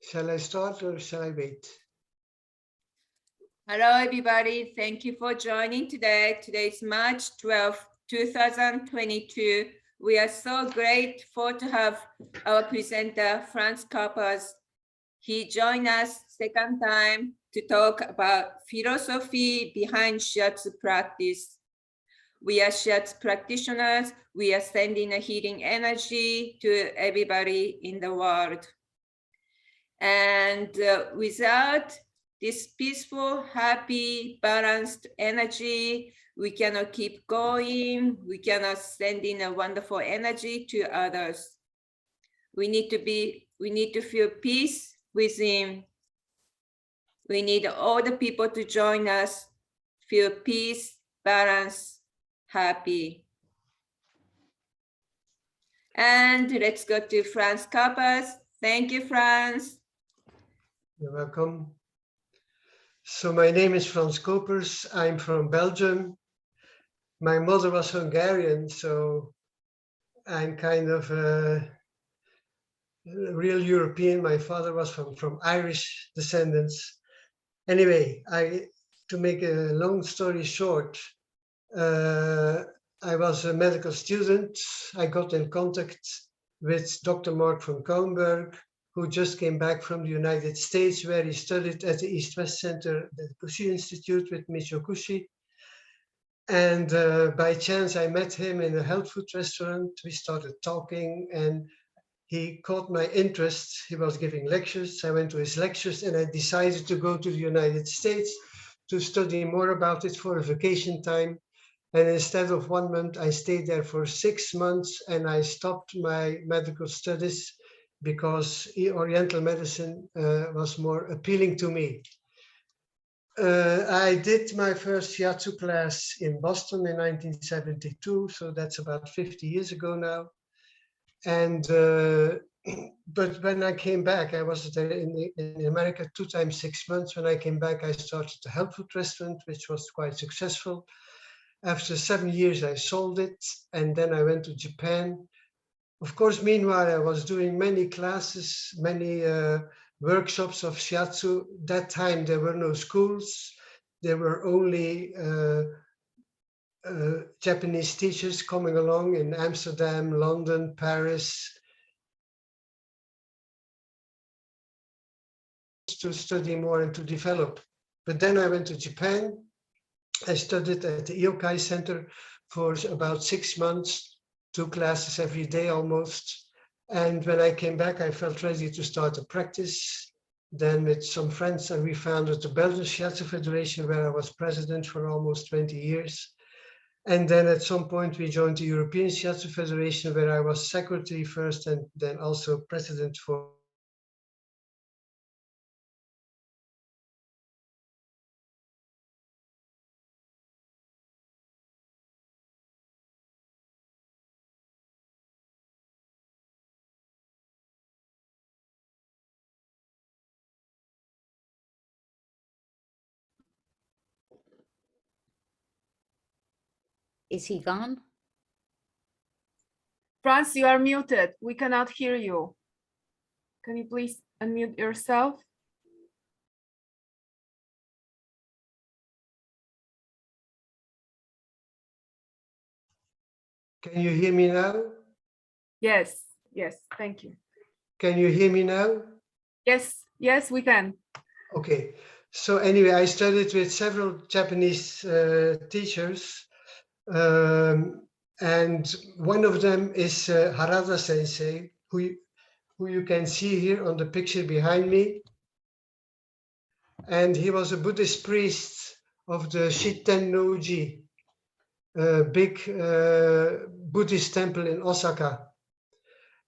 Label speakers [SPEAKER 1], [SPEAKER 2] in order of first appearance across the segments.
[SPEAKER 1] Shall I start or shall I wait?
[SPEAKER 2] Hello, everybody. Thank you for joining today. Today is March 12th, 2022. We are so grateful to have our presenter, Frans Copers. He joined us second time to talk about philosophy behind Shiatsu practice. We are Shiatsu practitioners. We are sending a healing energy to everybody in the world. And without this peaceful, happy, balanced energy, we cannot keep going. We cannot send in a wonderful energy to others. We need to feel peace within. We need all the people to join us, feel peace, balance, happy. And let's go to Frans Copers. Thank you, Frans.
[SPEAKER 1] You're welcome. So my name is Frans Copers. I'm from Belgium. My mother was Hungarian, so I'm kind of a real European. My father was from Irish descendants. Anyway, to make a long story short, I was a medical student. I got in contact with Dr. Marc Van Cauwenberghe, who just came back from the United States, where he studied at the East-West Center, the Kushi Institute with Michio Kushi. And by chance, I met him in a health food restaurant. We started talking and he caught my interest. He was giving lectures. I went to his lectures and I decided to go to the United States to study more about it for a vacation time. And instead of 1 month, I stayed there for 6 months and I stopped my medical studies because Oriental medicine was more appealing to me. I did my first Shiatsu class in Boston in 1972, so that's about 50 years ago now. And but when I came back, I was there in America 2 times 6 months. When I came back, I started a health food restaurant, which was quite successful. After 7 years, I sold it, and then I went to Japan. Of course, meanwhile, I was doing many classes, many workshops of Shiatsu. That time, there were no schools. There were only Japanese teachers coming along in Amsterdam, London, Paris, to study more and to develop. But then I went to Japan. I studied at the IOKAI Center for about 6 months, 2 classes every day almost. And when I came back, I felt ready to start a practice. Then with some friends, we founded the Belgian Shiatsu Federation, where I was president for almost 20 years. And then at some point, we joined the European Shiatsu Federation, where I was secretary first and then also president for.
[SPEAKER 3] Is he gone?
[SPEAKER 4] Frans, you are muted. We cannot hear you. Can you please unmute yourself?
[SPEAKER 1] Can you hear me now?
[SPEAKER 4] Yes, yes, thank you.
[SPEAKER 1] Can you hear me now?
[SPEAKER 4] Yes, yes, we can.
[SPEAKER 1] Okay, so anyway, I studied with several Japanese teachers, and one of them is Harada Sensei, who you can see here on the picture behind me. And he was a Buddhist priest of the Shiten-no-ji, a big Buddhist temple in Osaka.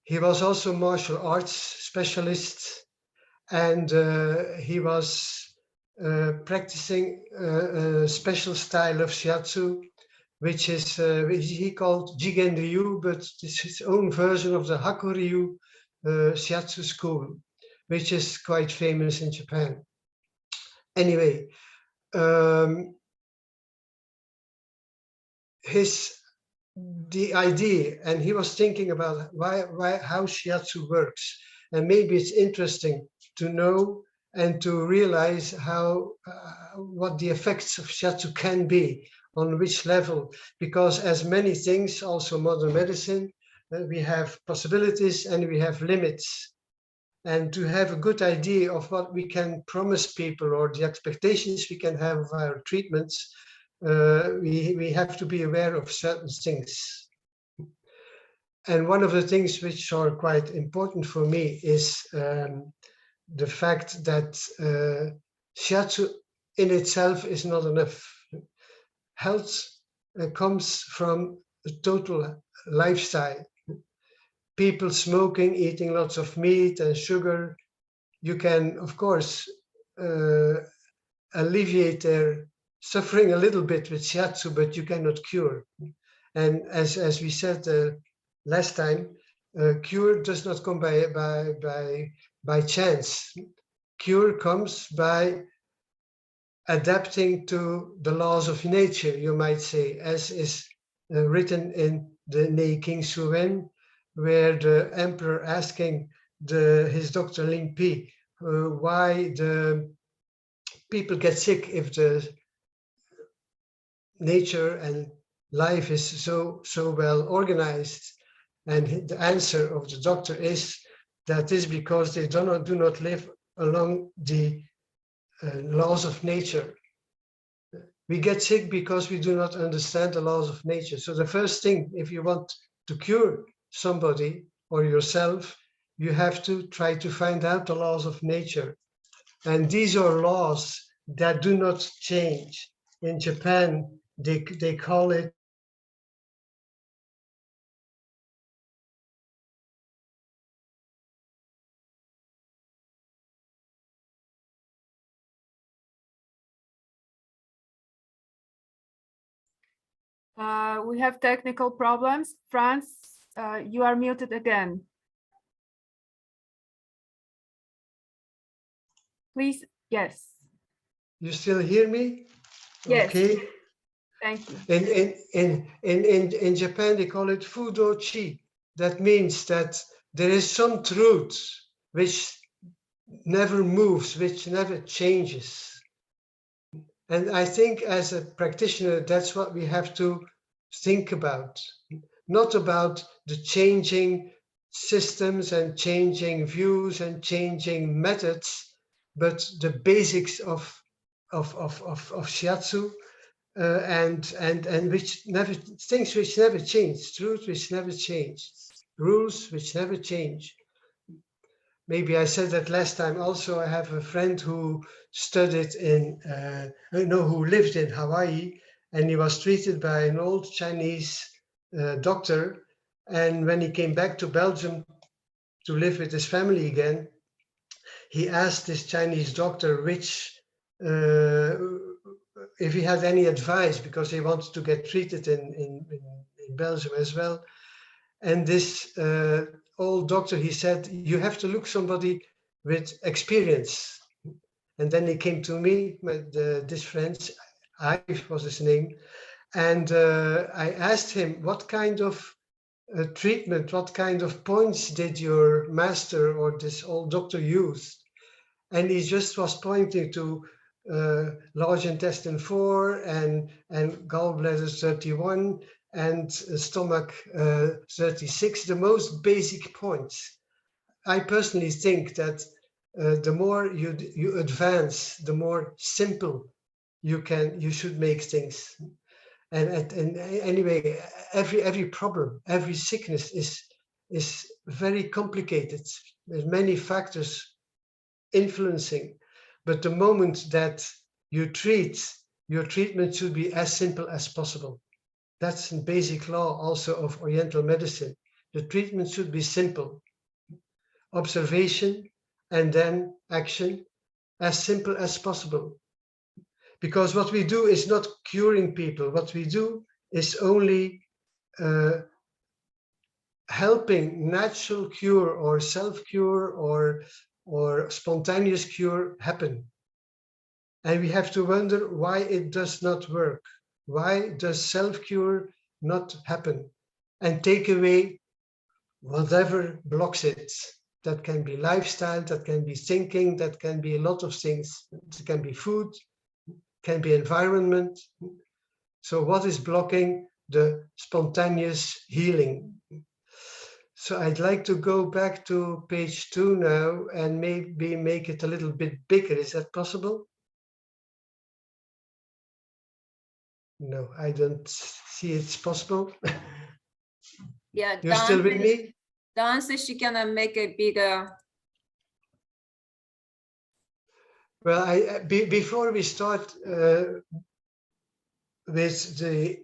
[SPEAKER 1] He was also martial arts specialist, and he was practicing a special style of Shiatsu, which he called Jigen Ryu, but it's his own version of the Hakuryu Shiatsu school, which is quite famous in Japan. Anyway, the idea, and he was thinking about how Shiatsu works, and maybe it's interesting to know and to realize how what the effects of shiatsu can be, on which level, because as many things, also modern medicine, we have possibilities and we have limits. And to have a good idea of what we can promise people or the expectations we can have of our treatments, we have to be aware of certain things. And one of the things which are quite important for me is the fact that shiatsu in itself is not enough. Health comes from a total lifestyle. People smoking, eating lots of meat and sugar, you can, of course, alleviate their suffering a little bit with shiatsu, but you cannot cure. And as we said last time, cure does not come by chance. Cure comes by adapting to the laws of nature, you might say, as is written in the Nei King Suwen, where the emperor asking his doctor Ling Pi why the people get sick if the nature and life is so well organized. And the answer of the doctor is that is because they do not live along the laws of nature. We get sick because we do not understand the laws of nature. So the first thing, if you want to cure somebody or yourself, you have to try to find out the laws of nature. And these are laws that do not change. In Japan, they call it
[SPEAKER 4] We have technical problems. Frans, you are muted again. Please, yes.
[SPEAKER 1] You still hear me?
[SPEAKER 4] Yes.
[SPEAKER 1] Okay.
[SPEAKER 4] Thank you.
[SPEAKER 1] In Japan, they call it Fudo Chi. That means that there is some truth which never moves, which never changes. And I think as a practitioner, that's what we have to think about. Not about the changing systems and changing views and changing methods, but the basics of shiatsu and which never, things which never change, truth which never change, rules which never change. Maybe I said that last time also. I have a friend who studied who lived in Hawaii, and he was treated by an old Chinese doctor. And when he came back to Belgium to live with his family again, he asked this Chinese doctor if he had any advice, because he wanted to get treated in Belgium as well. And this old doctor, he said, you have to look somebody with experience. And then he came to me, this friend, Ive was his name, and I asked him, what kind of treatment, what kind of points did your master or this old doctor use? And he just was pointing to large intestine 4 and gallbladder 31 and stomach 36, the most basic points. I personally think that the more you advance, the more simple you should make things. And anyway, every problem, every sickness is very complicated. There's many factors influencing, but the moment that you treat, your treatment should be as simple as possible. That's a basic law also of Oriental medicine. The treatment should be simple. Observation and then action, as simple as possible. Because what we do is not curing people. What we do is only helping natural cure or self-cure or spontaneous cure happen. And we have to wonder why it does not work. Why does self-cure not happen? And take away whatever blocks it. that can be lifestyle, that can be thinking, that can be a lot of things. It can be food, can be environment. So what is blocking the spontaneous healing? So I'd like to go back to page 2 now and maybe make it a little bit bigger. Is that possible? No, I don't see it's possible.
[SPEAKER 2] Yeah,
[SPEAKER 1] You're still with me?
[SPEAKER 2] Dan says she can make it bigger.
[SPEAKER 1] Well, before we start with the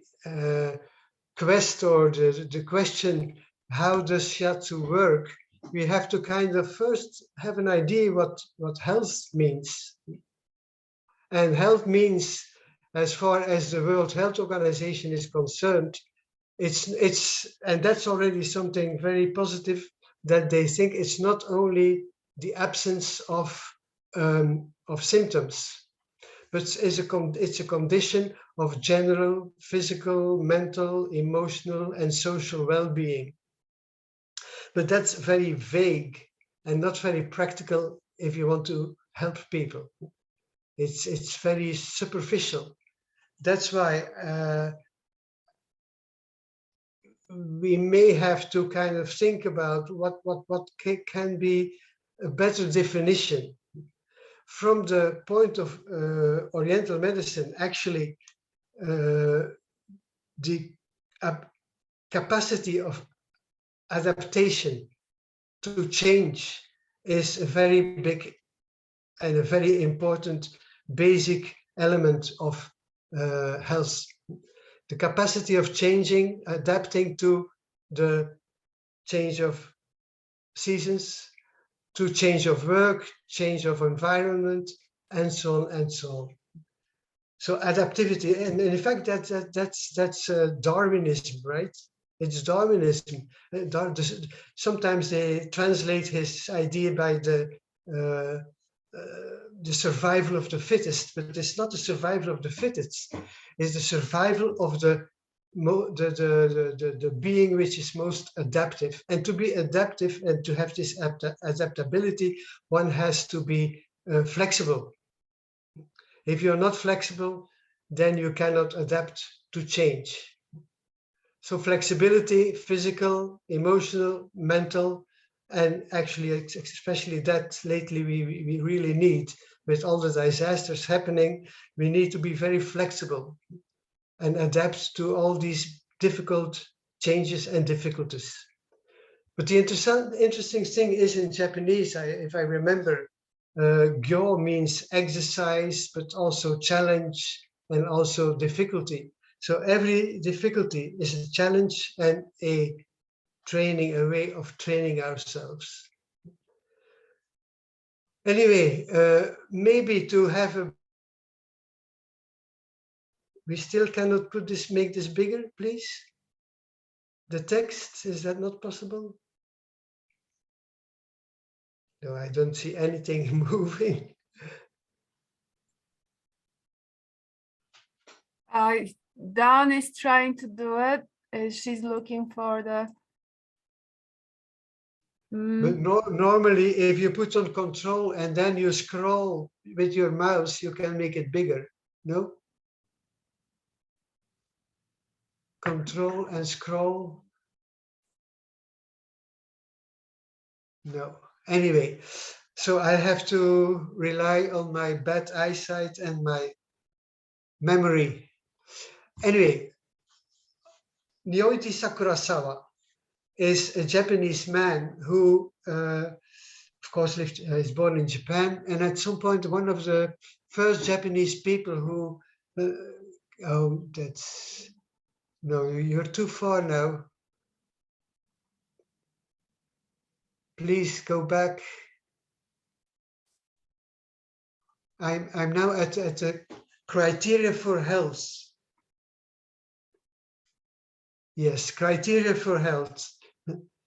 [SPEAKER 1] quest or the question, how does Shiatsu work? We have to kind of first have an idea what health means. And health means, as far as the World Health Organization is concerned, and that's already something very positive, that they think it's not only the absence of symptoms, but it's a condition of general physical, mental, emotional, and social well-being. But that's very vague and not very practical if you want to help people. It's very superficial. That's why we may have to kind of think about what can be a better definition. From the point of Oriental medicine, actually, the capacity of adaptation to change is a very big and a very important basic element of health. The capacity of changing, adapting to the change of seasons, to change of work, change of environment, and so on and so on. So adaptivity, and in fact, that's Darwinism, right? It's Darwinism. Sometimes they translate his idea by the survival of the fittest, but it's not the survival of the fittest. It's the survival of the being which is most adaptive. And to be adaptive and to have this adaptability, one has to be flexible. If you're not flexible, then you cannot adapt to change. So flexibility, physical, emotional, mental, and actually, especially that lately we really need, with all the disasters happening, we need to be very flexible and adapt to all these difficult changes and difficulties. But the interesting thing is in Japanese, if I remember, gyo means exercise, but also challenge and also difficulty. So every difficulty is a challenge and a training, a way of training ourselves. Anyway, maybe to have a, we still cannot put this, make this bigger, please? The text, is that not possible? No, I don't see anything moving.
[SPEAKER 4] Dawn is trying to do it. She's looking for the.
[SPEAKER 1] But normally, if you put on control and then you scroll with your mouse, you can make it bigger. No? Control and scroll. No. Anyway, so I have to rely on my bad eyesight and my memory. Anyway, Nyoichi Sakurasawa is a Japanese man who, of course, is born in Japan, and at some point, one of the first Japanese people who, oh, that's, no, you're too far now. Please go back. I'm now at the criteria for health. Yes, criteria for health.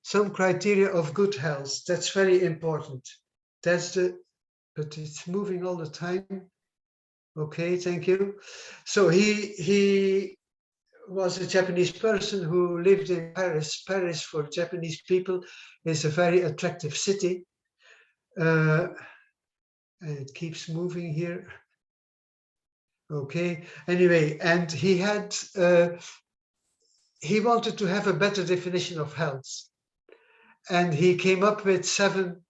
[SPEAKER 1] Some criteria of good health. That's very important. That's but it's moving all the time. Okay, thank you. So he was a Japanese person who lived in Paris. Paris, for Japanese people, is a very attractive city. And it keeps moving here. Okay, anyway, and he wanted to have a better definition of health. And he came up with 7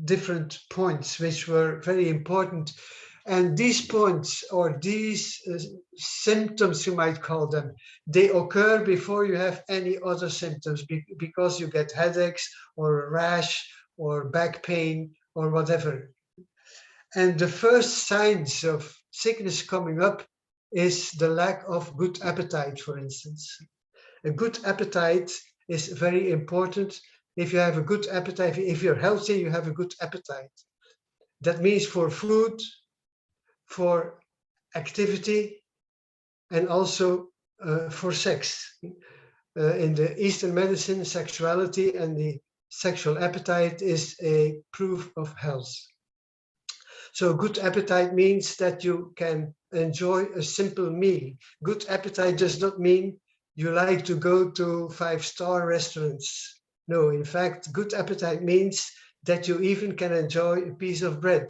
[SPEAKER 1] different points, which were very important. And these points, or these symptoms, you might call them, they occur before you have any other symptoms, because you get headaches or a rash or back pain or whatever. And the first signs of sickness coming up is the lack of good appetite, for instance. A good appetite is very important. If you have a good appetite, if you're healthy, you have a good appetite. That means for food, for activity, and also for sex. In the Eastern medicine, sexuality and the sexual appetite is a proof of health. So good appetite means that you can enjoy a simple meal. Good appetite does not mean you like to go to 5-star restaurants. No, in fact, good appetite means that you even can enjoy a piece of bread.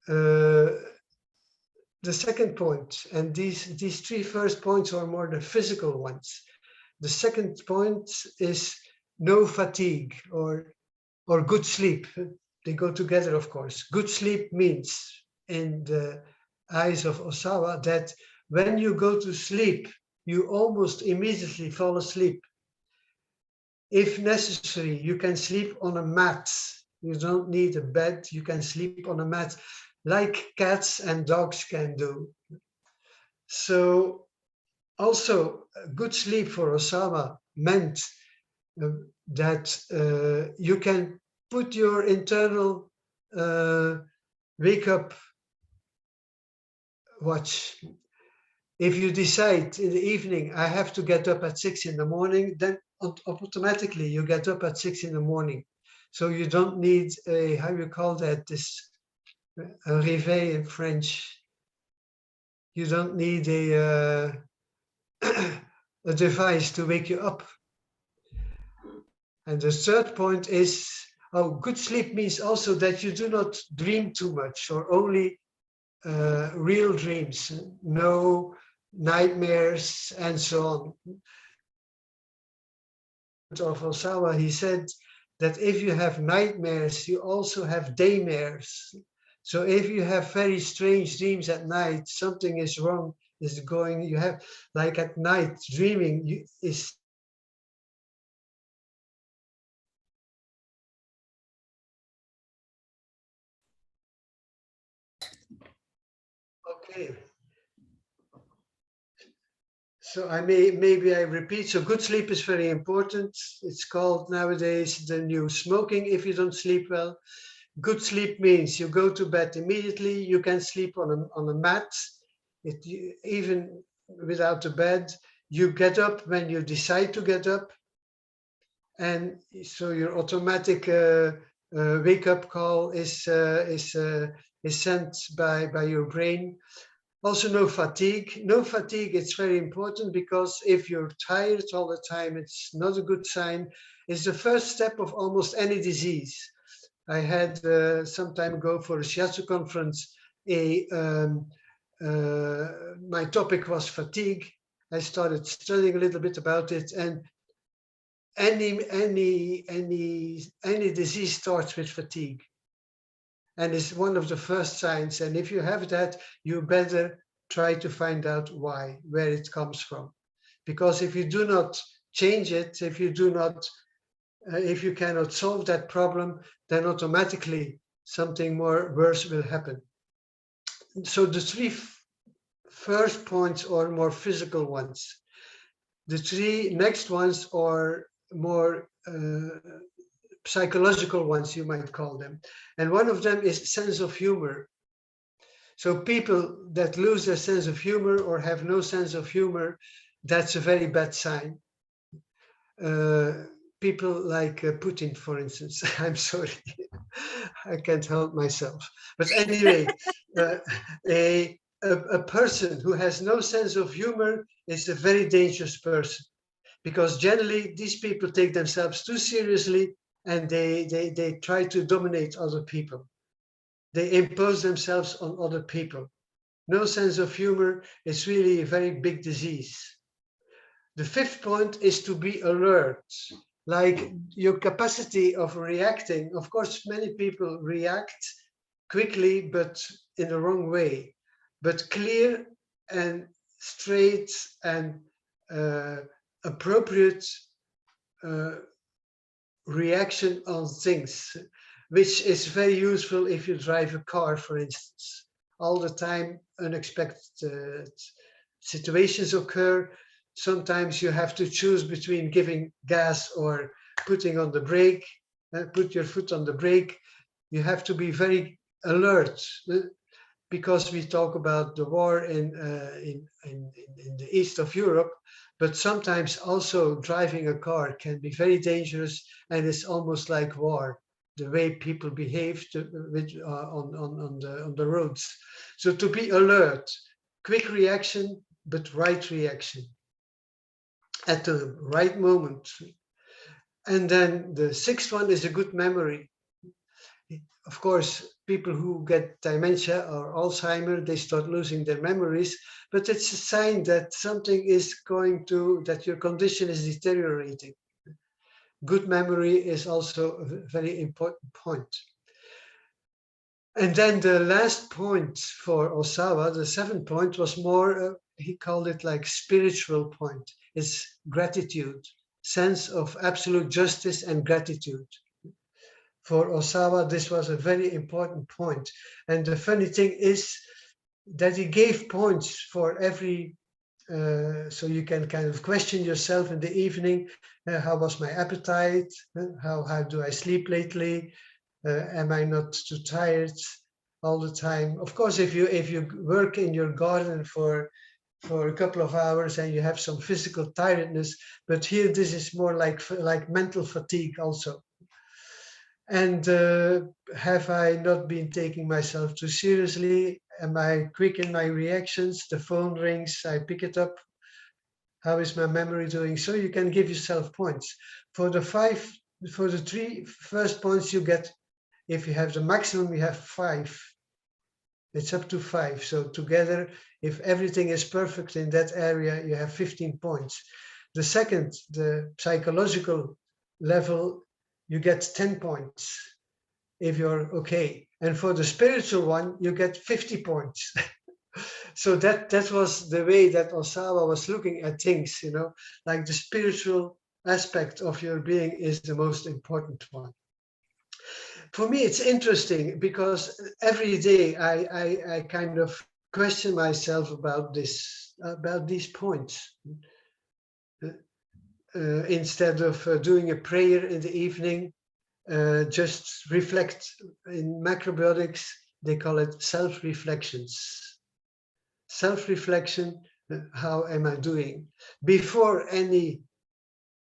[SPEAKER 1] The second point, and these 3 first points are more the physical ones. The second point is no fatigue or good sleep. They go together, of course. Good sleep means, in the eyes of Osawa, that when you go to sleep, you almost immediately fall asleep. If necessary, you can sleep on a mat. You don't need a bed, you can sleep on a mat, like cats and dogs can do. So also, good sleep for Osawa meant that you can put your internal wake-up watch. If you decide in the evening, I have to get up at 6 in the morning, then automatically you get up at 6 in the morning. So you don't need a, how you call that, this a réveil in French. You don't need a device to wake you up. And the third point is, good sleep means also that you do not dream too much, or only real dreams, no nightmares and so on. Of Osawa, he said that if you have nightmares, you also have daymares. So if you have very strange dreams at night, something is wrong, is going, you have, like at night, dreaming is okay. So maybe I repeat. So good sleep is very important. It's called nowadays the new smoking if you don't sleep well. Good sleep means you go to bed immediately. You can sleep on a mat. Even without a bed, you get up when you decide to get up, and so your automatic wake-up call is sent by your brain. Also, no fatigue. No fatigue, it's very important, because if you're tired all the time, it's not a good sign. It's the first step of almost any disease. I had some time ago for a Shiatsu conference, my topic was fatigue. I started studying a little bit about it, and any disease starts with fatigue. And it's one of the first signs. And if you have that, you better try to find out why, where it comes from. Because if you do not change it, if you cannot solve that problem, then automatically something worse will happen. So the 3 first points are more physical ones. The 3 next ones are more psychological ones, you might call them. And one of them is sense of humor. So people that lose their sense of humor or have no sense of humor, that's a very bad sign. People like Putin, for instance. I'm sorry, I can't help myself. But anyway, a person who has no sense of humor is a very dangerous person, because generally these people take themselves too seriously and they try to dominate other people. They impose themselves on other people. No sense of humor is really a very big disease. The fifth point is to be alert, like your capacity of reacting. Of course, many people react quickly, but in the wrong way, but clear and straight and appropriate reaction on things, which is very useful if you drive a car, for instance. All the time, unexpected situations occur. Sometimes you have to choose between giving gas or putting on the brake, put your foot on the brake. You have to be very alert, because we talk about the war in the east of Europe, but sometimes also driving a car can be very dangerous, and it's almost like war, the way people behave on the roads. So to be alert, quick reaction, but right reaction at the right moment. And then the sixth one is a good memory. Of course, people who get dementia or Alzheimer, they start losing their memories, but it's a sign that something is that your condition is deteriorating. Good memory is also a very important point. And then the last point for Osawa, the seventh point, was more, he called it like spiritual point. It's gratitude, sense of absolute justice and gratitude. For Osawa, this was a very important point. And the funny thing is that he gave points for every, so you can kind of question yourself in the evening, how was my appetite? How do I sleep lately? Am I not too tired all the time? Of course, if you work in your garden for a couple of hours and you have some physical tiredness, but here this is more like mental fatigue also. And have I not been taking myself too seriously? Am I quick in my reactions? The phone rings, I pick it up. How is my memory doing? So you can give yourself points. For the three first points you get, if you have the maximum, you have 5. It's up to 5. So together, if everything is perfect in that area, you have 15 points. The second, the psychological level, you get 10 points if you're okay. And for the spiritual one, you get 50 points. So that was the way that Osawa was looking at things, like the spiritual aspect of your being is the most important one. For me, it's interesting because every day I kind of question myself about these points. Instead of doing a prayer in the evening, just reflect. In macrobiotics, they call it self-reflections. Self-reflection, how am I doing? Before any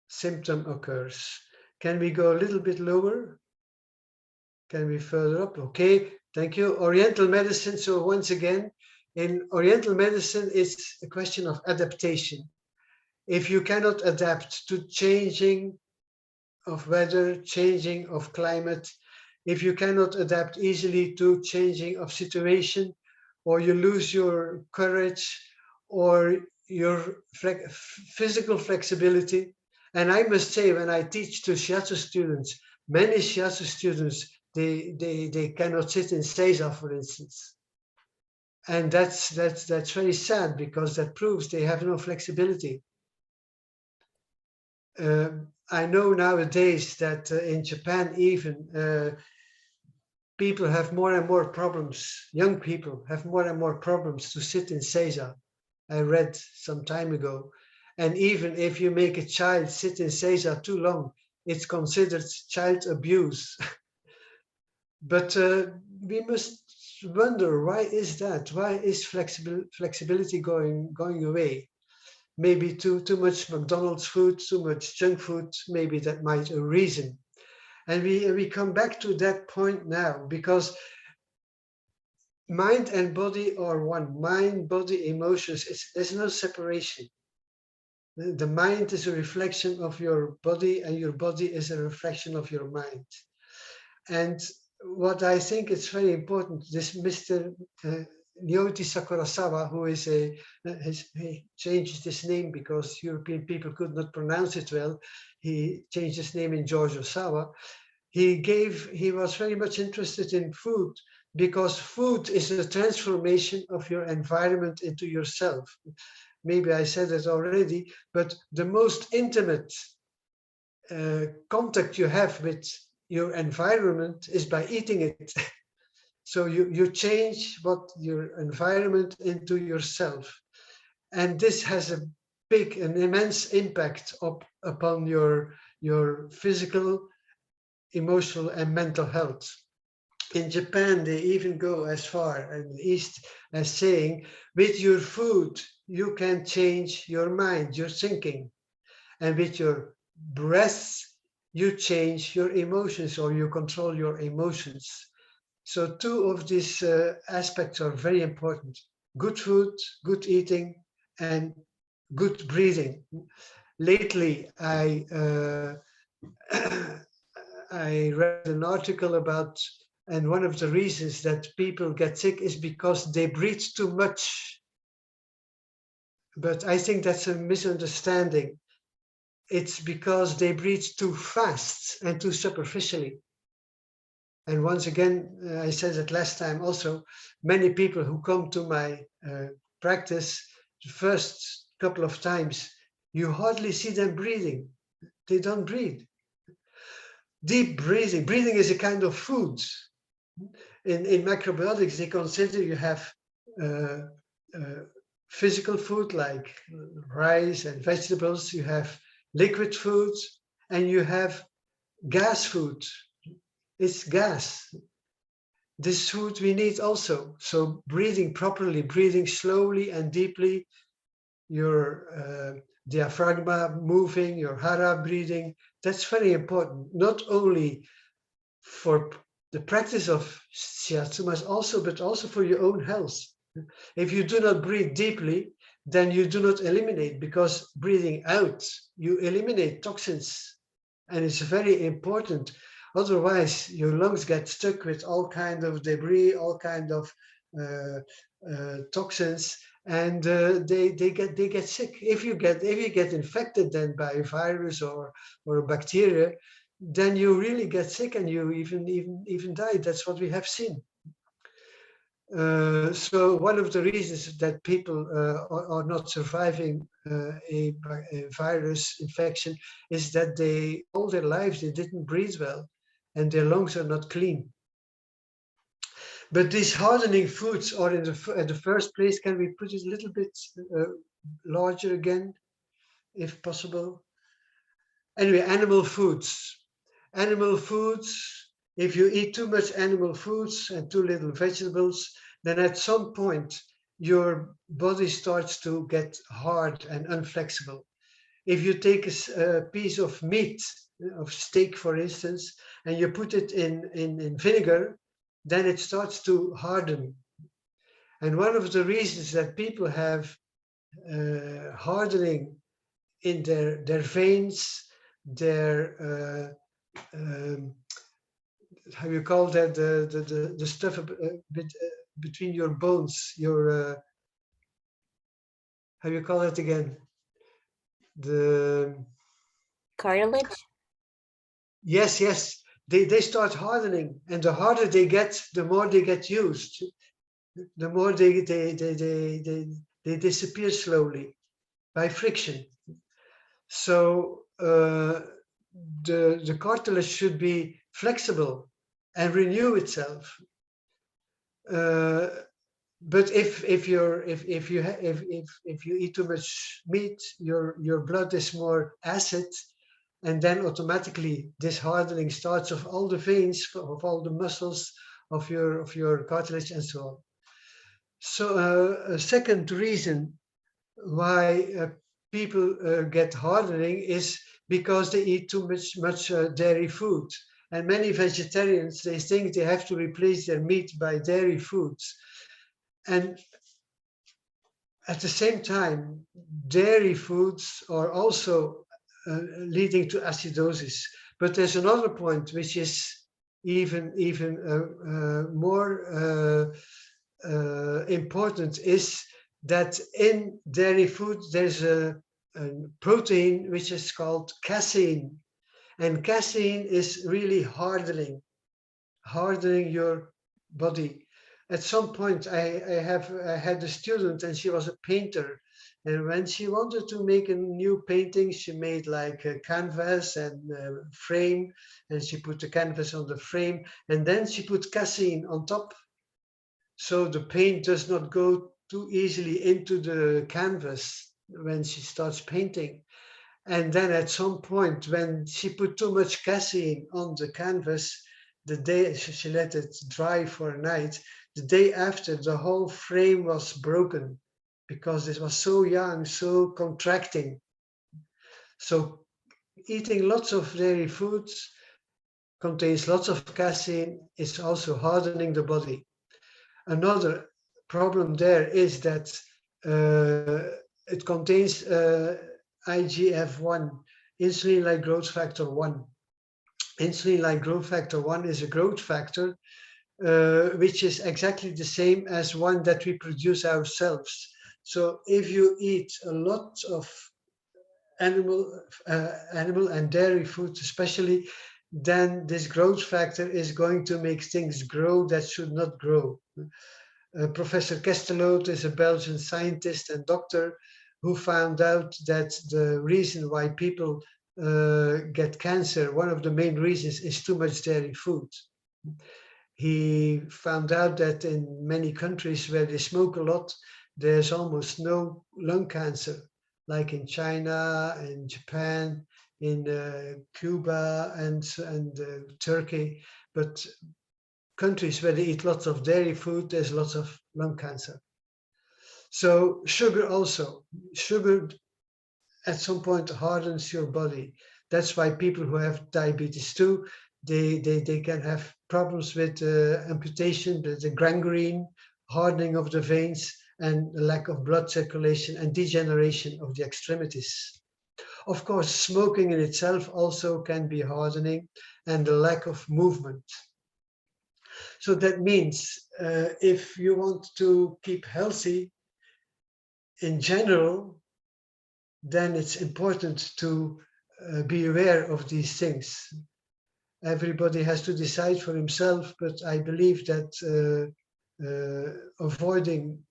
[SPEAKER 1] symptom occurs. Can we go a little bit lower? Can we further up? Okay, thank you. Oriental medicine, so once again, in Oriental medicine, it's a question of adaptation. If you cannot adapt to changing of weather, changing of climate, if you cannot adapt easily to changing of situation, or you lose your courage or your physical flexibility. And I must say, when I teach to Shiatsu students, many Shiatsu students, they cannot sit in seiza, for instance. And that's very sad, because that proves they have no flexibility. I know nowadays that in Japan even, people have more and more problems, young people have more and more problems to sit in seiza. I read some time ago. And even if you make a child sit in seiza too long, it's considered child abuse. But we must wonder, why is that? Why is flexibility going away? Maybe too much McDonald's food, too much junk food, maybe that might be a reason. And we come back to that point now, because mind and body are one. Mind, body, emotions. There's no separation. The mind is a reflection of your body, and your body is a reflection of your mind. And what I think is very important, this Mr. Nyoji Sakurasawa, who is he changed his name because European people could not pronounce it well. He changed his name in George Osawa. He was very much interested in food because food is a transformation of your environment into yourself. Maybe I said it already, but the most intimate contact you have with your environment is by eating it. So you change what your environment into yourself. And this has an immense impact upon your physical, emotional, and mental health. In Japan, they even go as far in the East as saying, with your food, you can change your mind, your thinking. And with your breath, you change your emotions, or you control your emotions. So two of these aspects are very important. Good food, good eating, and good breathing. Lately, I read an article about, and one of the reasons that people get sick is because they breathe too much. But I think that's a misunderstanding. It's because they breathe too fast and too superficially. And once again, I said it last time also, many people who come to my practice, the first couple of times, you hardly see them breathing. They don't breathe. Deep breathing. Breathing is a kind of food. In macrobiotics, they consider you have physical food like rice and vegetables, you have liquid foods, and you have gas food. It's gas. This food we need also. So breathing properly, breathing slowly and deeply, your diaphragma moving, your hara breathing, that's very important, not only for the practice of shiatsu, but also for your own health. If you do not breathe deeply, then you do not eliminate, because breathing out, you eliminate toxins. And it's very important. Otherwise, your lungs get stuck with all kinds of debris, all kinds of toxins, and they get sick. If you get infected then by a virus or a bacteria, then you really get sick and you even die. That's what we have seen. So one of the reasons that people are not surviving a virus infection is that they all their lives they didn't breathe well and their lungs are not clean. But these hardening foods are at the first place. Can we put it a little bit larger again, if possible? Anyway, animal foods. Animal foods, if you eat too much animal foods and too little vegetables, then at some point your body starts to get hard and unflexible. If you take a piece of meat, of steak for instance, and you put it in vinegar, then it starts to harden. And one of the reasons that people have hardening in their veins, their how you call that, the stuff between your bones, your how you call it again, the
[SPEAKER 3] Cartilage?
[SPEAKER 1] yes, they start hardening, and the harder they get, the more they get used, the more they disappear slowly by friction. So the cartilage should be flexible and renew itself. But if you eat too much meat, your blood is more acid, and then automatically this hardening starts of all the veins, of all the muscles of your cartilage, and so on. So a second reason why people get hardening is because they eat too much dairy food. And many vegetarians, they think they have to replace their meat by dairy foods. And at the same time, dairy foods are also leading to acidosis. But there's another point which is even more important, is that in dairy food there's a protein which is called casein, and casein is really hardening your body. At some point, I had a student, and she was a painter, and when she wanted to make a new painting, she made like a canvas and a frame, and she put the canvas on the frame, and then she put casein on top, so the paint does not go too easily into the canvas when she starts painting. And then at some point, when she put too much casein on the canvas, the day she let it dry for a night, the day after, the whole frame was broken because it was so young, so contracting. So eating lots of dairy foods contains lots of casein, is also hardening the body. Another problem there is that it contains IGF-1, insulin-like growth factor 1. Insulin-like growth factor 1 is a growth factor which is exactly the same as one that we produce ourselves. So if you eat a lot of animal and dairy foods especially, then this growth factor is going to make things grow that should not grow. Professor Kesteloot is a Belgian scientist and doctor who found out that the reason why people get cancer, one of the main reasons is too much dairy food. He found out that in many countries where they smoke a lot, there's almost no lung cancer, like in China and Japan, in Cuba and Turkey. But countries where they eat lots of dairy food, there's lots of lung cancer. So sugar also. Sugar at some point hardens your body. That's why people who have diabetes too, they can have problems with amputation, the gangrene, hardening of the veins, and lack of blood circulation and degeneration of the extremities. Of course, smoking in itself also can be hardening, and the lack of movement. So that means if you want to keep healthy in general, then it's important to be aware of these things. Everybody has to decide for himself, but I believe that avoiding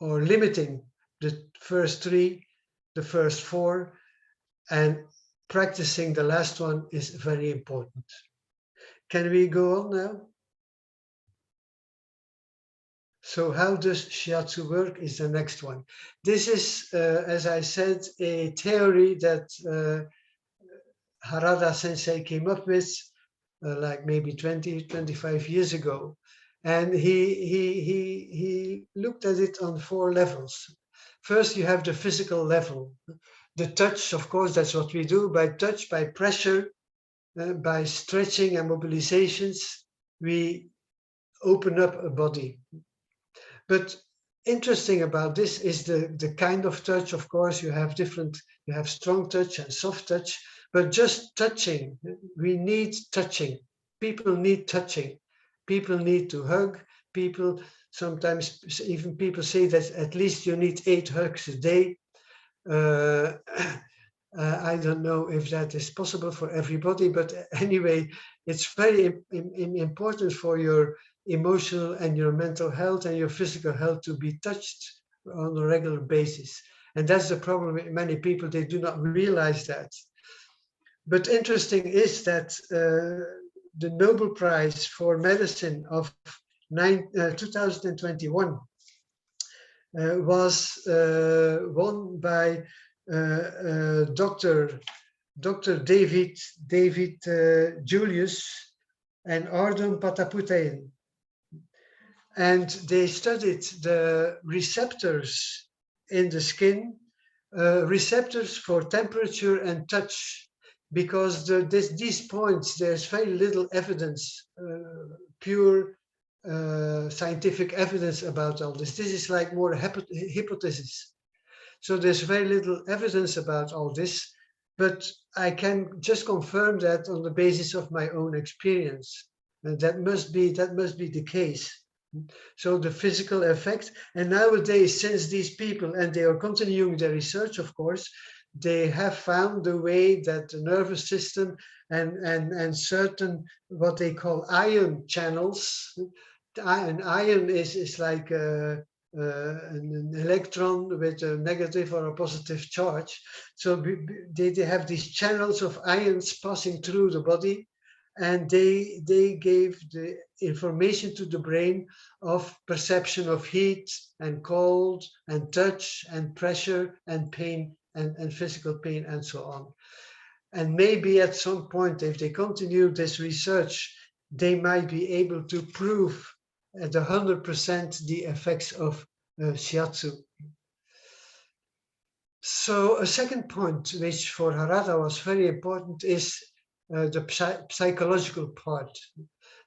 [SPEAKER 1] or limiting the first three, the first four, and practicing the last one is very important. Can we go on now? So how does Shiatsu work is the next one. This is, as I said, a theory that Harada Sensei came up with like maybe 20, 25 years ago. And he looked at it on 4 levels. First, you have the physical level. The touch, of course, that's what we do. By touch, by pressure, by stretching and mobilizations, we open up a body. But interesting about this is the kind of touch. Of course, you have strong touch and soft touch, but just touching, we need touching. People need touching. People need to hug. People, sometimes even people say that at least you need 8 hugs a day. I don't know if that is possible for everybody, but anyway, it's very important for your emotional and your mental health and your physical health to be touched on a regular basis. And that's the problem with many people, they do not realize that. But interesting is that the Nobel Prize for Medicine of 2021 was won by Dr. David Julius and Ardon Pataputain. And they studied the receptors in the skin, receptors for temperature and touch, because these points, there's very little evidence, pure scientific evidence about all this. This is like more a hypothesis. So there's very little evidence about all this, but I can just confirm that on the basis of my own experience. And that must be the case. So the physical effect, and nowadays, since these people, and they are continuing their research, of course, they have found the way that the nervous system and certain what they call ion channels. An ion is like an electron with a negative or a positive charge. So they have these channels of ions passing through the body, and they gave the information to the brain of perception of heat and cold and touch and pressure and pain and physical pain and so on. And maybe at some point, if they continue this research, they might be able to prove at 100% the effects of Shiatsu. So a second point, which for Harada was very important, is the psychological part.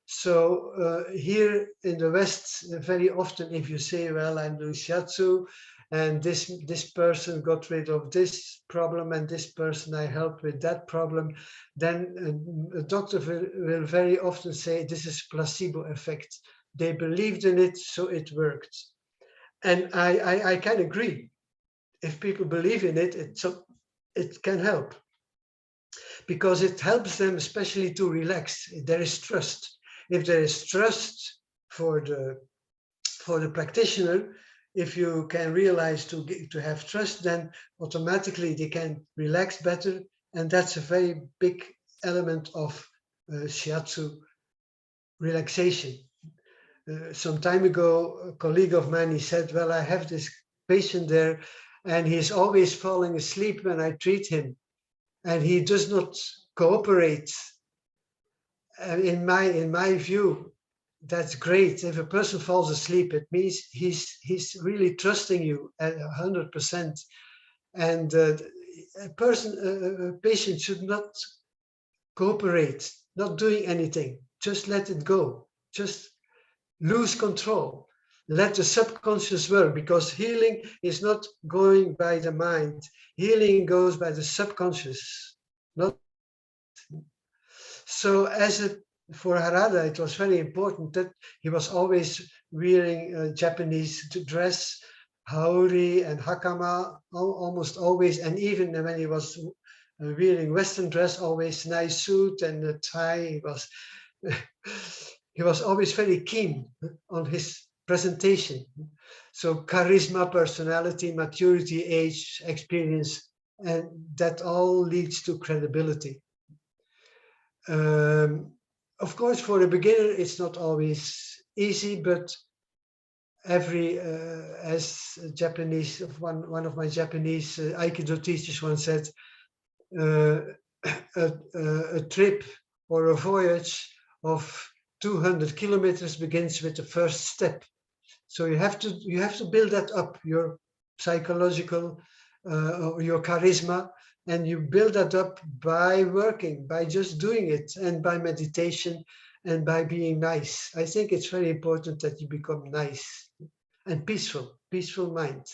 [SPEAKER 1] So here in the West, very often if you say, well, I'm doing Shiatsu, and this person got rid of this problem, and this person I helped with that problem, then a doctor will very often say this is placebo effect. They believed in it, so it worked. And I can agree. If people believe in it, it can help. Because it helps them especially to relax. There is trust. If there is trust for the practitioner, if you can realize to have trust, then automatically they can relax better. And that's a very big element of Shiatsu relaxation. Some time ago, a colleague of mine, he said, well, I have this patient there and he's always falling asleep when I treat him and he does not cooperate. In my view, that's great. If a person falls asleep, it means he's really trusting you at 100%. And a patient should not cooperate, not doing anything. Just let it go. Just lose control. Let the subconscious work, because healing is not going by the mind. Healing goes by the subconscious. Not so. For Harada, it was very important that he was always wearing Japanese dress, haori and hakama, almost always, and even when he was wearing Western dress, always nice suit and a tie. He was always very keen on his presentation. So charisma, personality, maturity, age, experience, and that all leads to credibility. Of course, for a beginner, it's not always easy, but as Japanese, one of my Japanese Aikido teachers once said, a trip or a voyage of 200 kilometers begins with the first step. So you have to build that up, your psychological, your charisma, and you build that up by working, by just doing it, and by meditation, and by being nice. I think it's very important that you become nice and peaceful mind.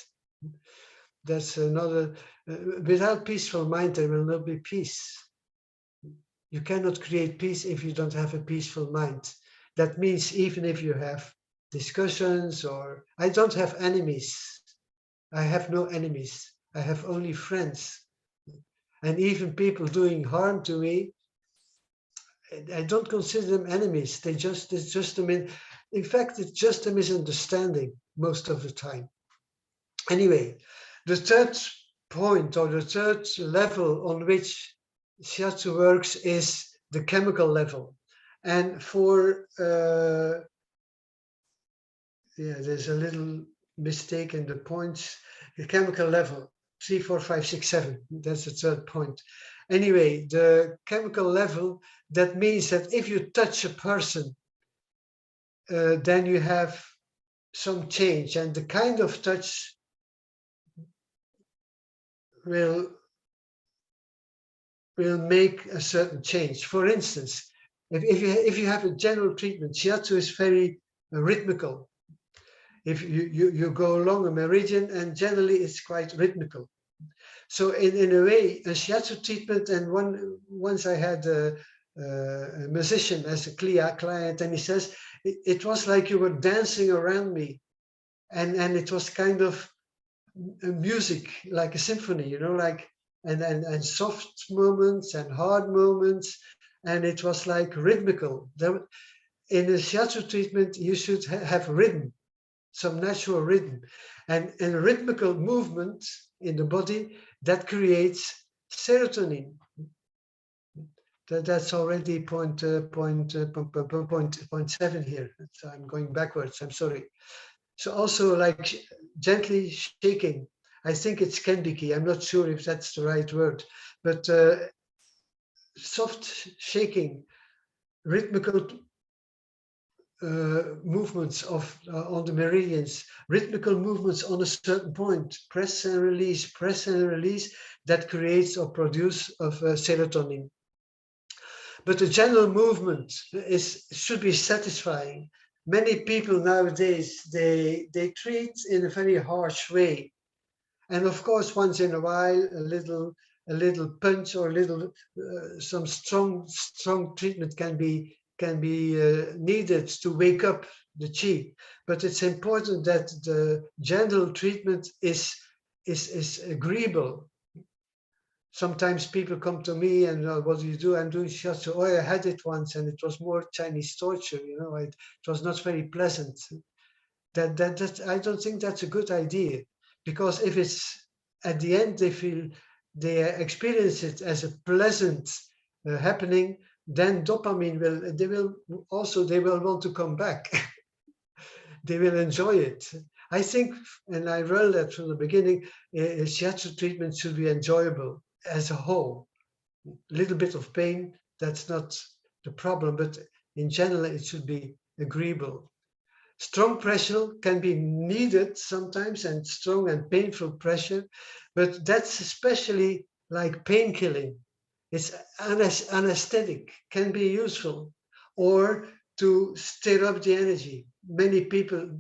[SPEAKER 1] That's another, without peaceful mind, there will not be peace. You cannot create peace if you don't have a peaceful mind. That means even if you have discussions, or I don't have enemies. I have no enemies. I have only friends. And even people doing harm to me, I don't consider them enemies. It's just in fact, it's just a misunderstanding most of the time. Anyway, the third point or the third level on which Shiatsu works is the chemical level. And for, there's a little mistake in the points. The chemical level, 3, 4, 5, 6, 7, that's the third point. Anyway, the chemical level, that means that if you touch a person, then you have some change, and the kind of touch will make a certain change. For instance, if you have a general treatment, Shiatsu is very rhythmical. If you go along a meridian, and generally it's quite rhythmical. So in a way, a shiatsu treatment, and once I had a musician as a client, and he says, it was like you were dancing around me, and it was kind of music, like a symphony, you know, like, and soft moments and hard moments, and it was like rhythmical. In a shiatsu treatment, you should have rhythm, some natural rhythm, and rhythmical movement in the body that creates serotonin. That's already point 7 here. So I'm going backwards. I'm sorry. So also like gently shaking. I think it's kendiki. I'm not sure if that's the right word, but soft shaking, rhythmical movements of on the meridians, rhythmical movements on a certain point, press and release, that creates or produce of serotonin. But the general movement should be satisfying. Many people nowadays, they treat in a very harsh way. And of course, once in a while, a little punch or a little some strong treatment can be needed to wake up the chi. But it's important that the general treatment is agreeable. Sometimes people come to me and what do you do? I'm doing shiatsu. Oh, I had it once and it was more Chinese torture. You know, it was not very pleasant. That I don't think that's a good idea, because if it's at the end they experience it as a pleasant happening, then dopamine they will want to come back. They will enjoy it. I think, and I wrote that from the beginning, shiatsu treatment should be enjoyable as a whole. A little bit of pain, that's not the problem, but in general it should be agreeable. Strong pressure can be needed sometimes, and strong and painful pressure, but that's especially like pain killing. It's anesthetic, can be useful, or to stir up the energy. Many people,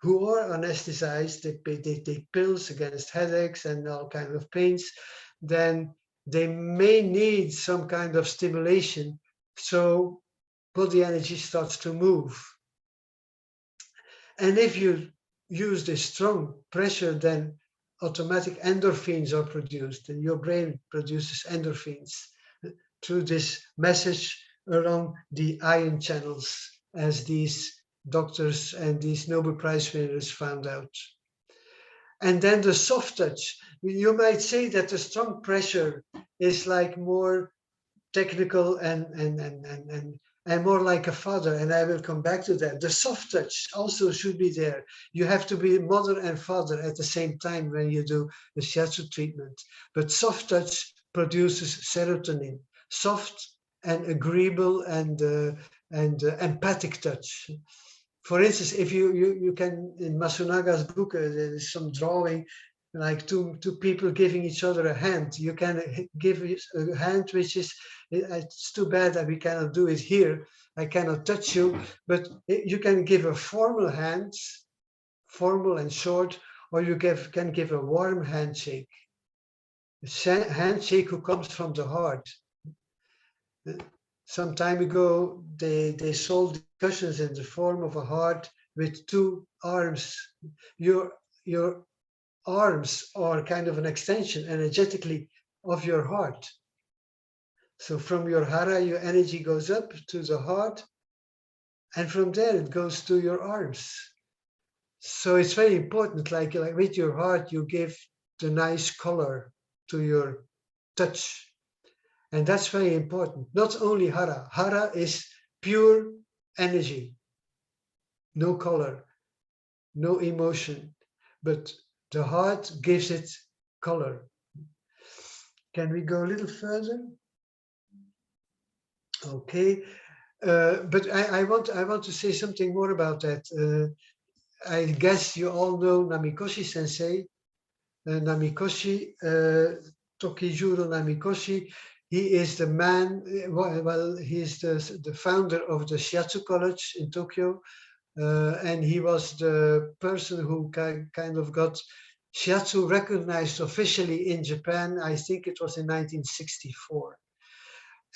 [SPEAKER 1] who are anesthetized, they take pills against headaches and all kinds of pains, then they may need some kind of stimulation, so body energy starts to move. And if you use this strong pressure, then automatic endorphins are produced, and your brain produces endorphins through this message along the ion channels, as these doctors and these Nobel Prize winners found out. And then the soft touch. You might say that the strong pressure is like more technical and more like a father, and I will come back to that. The soft touch also should be there. You have to be mother and father at the same time when you do the shiatsu treatment. But soft touch produces serotonin. Soft and agreeable and empathic touch. For instance, if you can, in Masunaga's book, there is some drawing, like two people giving each other a hand. You can give a hand, which is, it's too bad that we cannot do it here. I cannot touch you, but you can give a formal hand, formal and short, or you can give a warm handshake. A handshake who comes from the heart. Some time ago, they solved discussions in the form of a heart with two arms. Your arms are kind of an extension energetically of your heart. So from your hara, your energy goes up to the heart, and from there it goes to your arms. So it's very important, like with your heart, you give the nice color to your touch. And that's very important. Not only hara. Hara is pure energy, no color, no emotion, but the heart gives it color. Can we go a little further? Okay, but I want to say something more about that. I guess you all know Namikoshi Sensei. Namikoshi, Tokijuro Namikoshi. He is the man, well, he is the founder of the Shiatsu College in Tokyo, and he was the person who kind of got Shiatsu recognized officially in Japan. I think it was in 1964.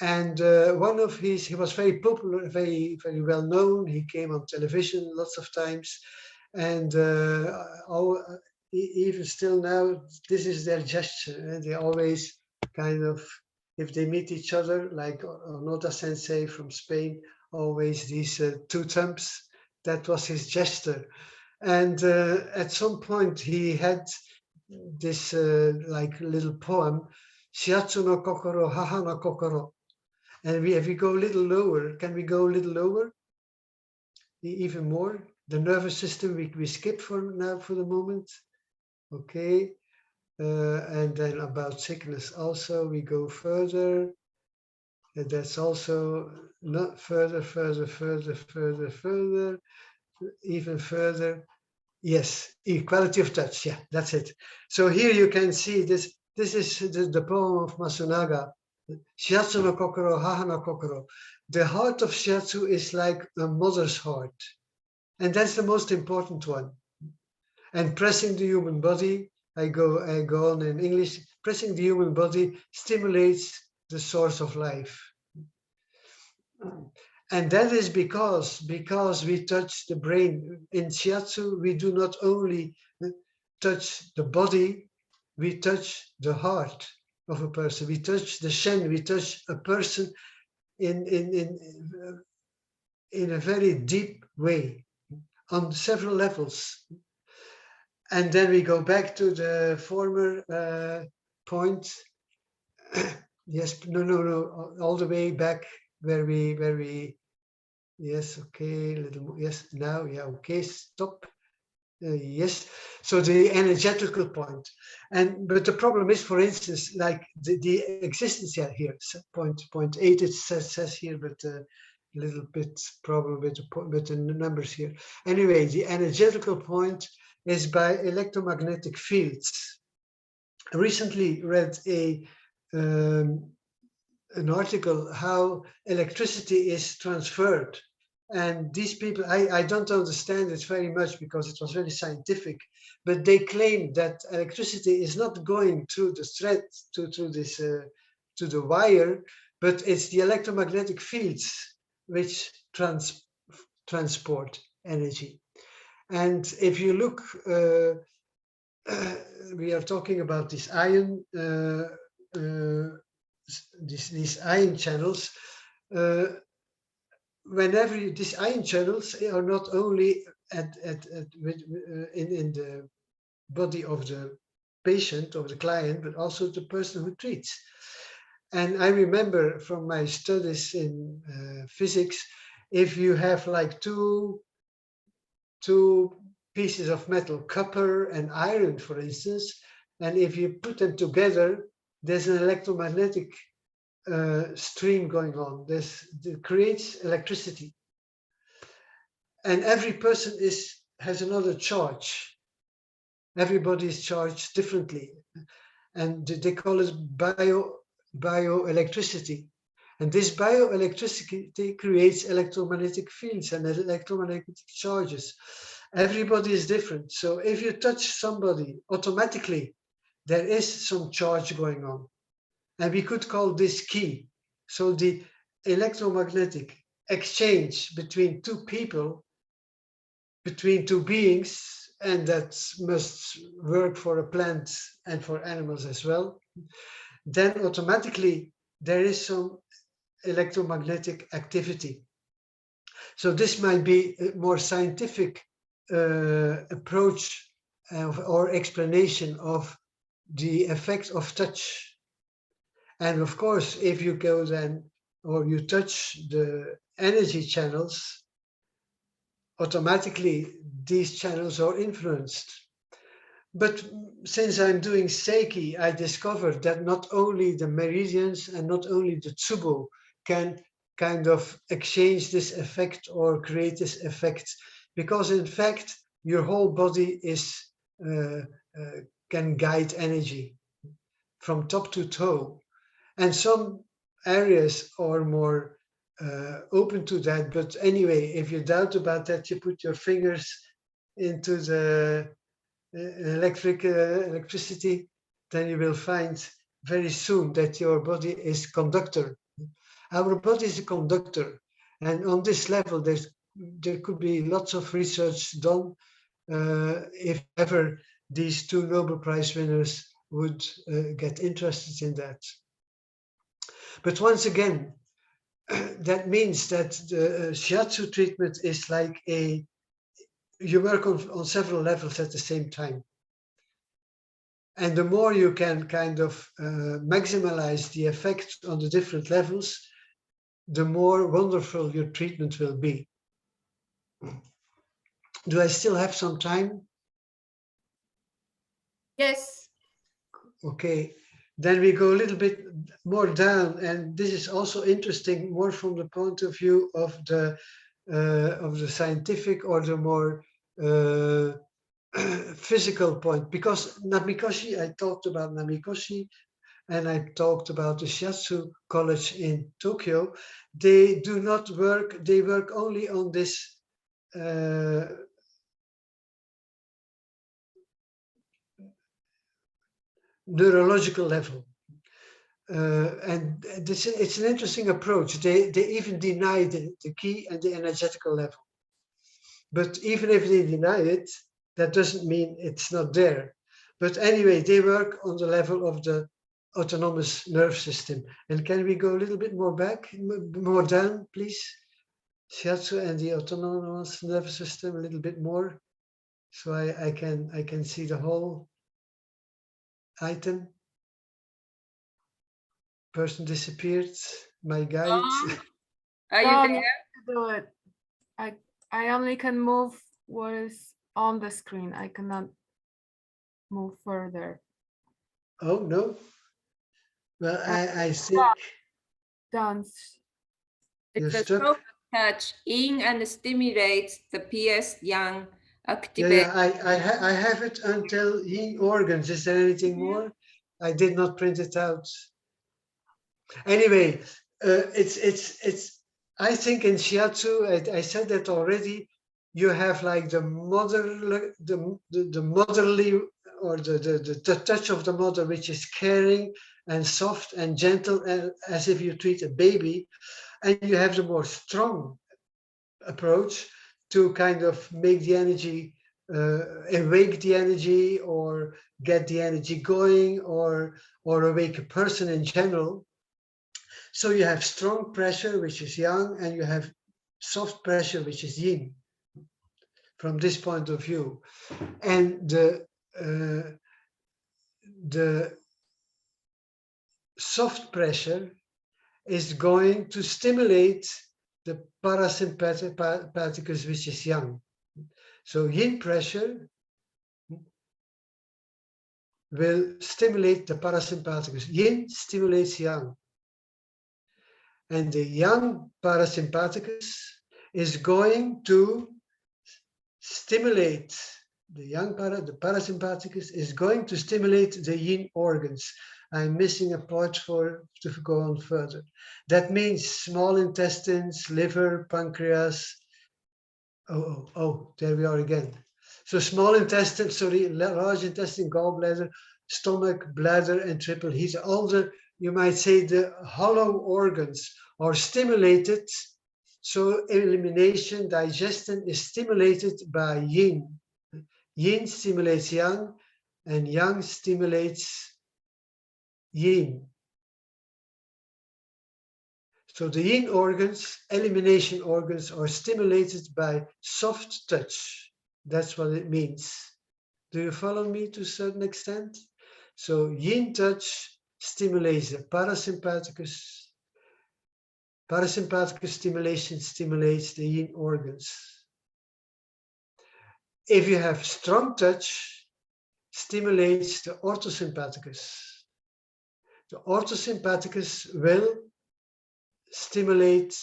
[SPEAKER 1] And one of he was very popular, very well known. He came on television lots of times, and even still now, this is their gesture. And they always kind of, if they meet each other, like Onoda Sensei from Spain, always these two thumbs. That was his gesture. And at some point, he had this like little poem, Shiatsu no kokoro, haha no kokoro. And if we go a little lower, can we go a little lower? Even more? The nervous system we skip for now for the moment. Okay. And then about sickness also, we go further. And that's also not further, even further. Yes, equality of touch. Yeah, that's it. So here you can see this. This is the poem of Masunaga. Shiatsu no kokoro, haha no kokoro. The heart of Shiatsu is like a mother's heart. And that's the most important one. And pressing the human body, I go on in English, pressing the human body stimulates the source of life. And that is because we touch the brain. In Shiatsu, we do not only touch the body, we touch the heart of a person. We touch the Shen, we touch a person in a very deep way on several levels. And then we go back to the former point. Yes, no, all the way back where we, yes, okay, a little more, yes, now, yeah, okay, stop. Yes, so the energetical point. But the problem is, for instance, like the existence here, point 8, it says here, but a little bit problem with the numbers here. Anyway, the energetical point is by electromagnetic fields. I recently read an article how electricity is transferred. And these people, I don't understand it very much because it was very scientific, but they claim that electricity is not going through the thread to the wire, but it's the electromagnetic fields which transport energy. And if you look, we are talking about this ion, these ion channels. Whenever these ion channels are not only in the body of the patient, of the client, but also the person who treats. And I remember from my studies in physics, if you have like two pieces of metal, copper and iron, for instance, and if you put them together, there's an electromagnetic stream going on. That creates electricity. And every person has another charge. Everybody is charged differently. And they call it bioelectricity. And this bioelectricity creates electromagnetic fields and electromagnetic charges. Everybody is different. So if you touch somebody, automatically there is some charge going on. And we could call this key. So the electromagnetic exchange between two people, between two beings, and that must work for a plant and for animals as well, then automatically there is some electromagnetic activity. So this might be a more scientific approach or explanation of the effect of touch. And of course, if you go then, or you touch the energy channels, automatically these channels are influenced. But since I'm doing Seiki, I discovered that not only the meridians and not only the tsubo can kind of exchange this effect or create this effect, because in fact, your whole body can guide energy from top to toe. And some areas are more open to that. But anyway, if you doubt about that, you put your fingers into the electricity, then you will find very soon that your body is conductor. Our body is a conductor, and on this level, there could be lots of research done if ever these two Nobel Prize winners would get interested in that. But once again, that means that the shiatsu treatment is like you work on several levels at the same time. And the more you can kind of maximize the effect on the different levels, the more wonderful your treatment will be. Do I still have some time?
[SPEAKER 2] Yes.
[SPEAKER 1] Okay, then we go a little bit more down, and this is also interesting, more from the point of view of the scientific or the more physical point, because Namikoshi, I talked about Namikoshi, and I talked about the Shiatsu College in Tokyo. They do not work, they work only on this neurological level. And it's an interesting approach. They even deny the ki and the energetical level. But even if they deny it, that doesn't mean it's not there. But anyway, they work on the level of the autonomous nerve system. And can we go a little bit more back, more down, please? Shiatsu and the autonomous nervous system a little bit more, so I can see the whole item. Person disappeared. My guide.
[SPEAKER 2] Are you
[SPEAKER 4] No,
[SPEAKER 2] there?
[SPEAKER 4] do it. I only can move what is on the screen. I cannot move further.
[SPEAKER 1] Oh no. Well, I think
[SPEAKER 4] Dance.
[SPEAKER 1] you're
[SPEAKER 2] It's a
[SPEAKER 1] stuck.
[SPEAKER 2] soft touch in and stimulates the PS yang activate.
[SPEAKER 1] Yeah, I have it until yin organs. Is there anything more? I did not print it out. Anyway, it's. I think in shiatsu, I said that already. You have like the motherly, the motherly, or the touch of the mother, which is caring and soft and gentle, and as if you treat a baby, and you have the more strong approach to kind of make the energy, awake the energy, or get the energy going, or awake a person in general. So you have strong pressure, which is yang, and you have soft pressure, which is yin, from this point of view. And the soft pressure is going to stimulate the parasympathicus, which is yang. So yin pressure will stimulate the parasympathicus. Yin stimulates yang. And the yang parasympathicus is going to stimulate the parasympathicus is going to stimulate the yin organs. I'm missing a part to go on further. That means small intestines, liver, pancreas. Oh, there we are again. So small intestine, sorry, large intestine, gallbladder, stomach, bladder, and triple heat. All the, you might say, the hollow organs are stimulated. So elimination, digestion is stimulated by yin. Yin stimulates yang, and yang stimulates yin. So the yin organs, elimination organs, are stimulated by soft touch. That's what it means. Do you follow me to a certain extent? So yin touch stimulates the parasympathicus. Parasympathicus stimulation stimulates the yin organs. If you have strong touch, stimulates the orthosympathicus. The orthosympathicus will stimulate,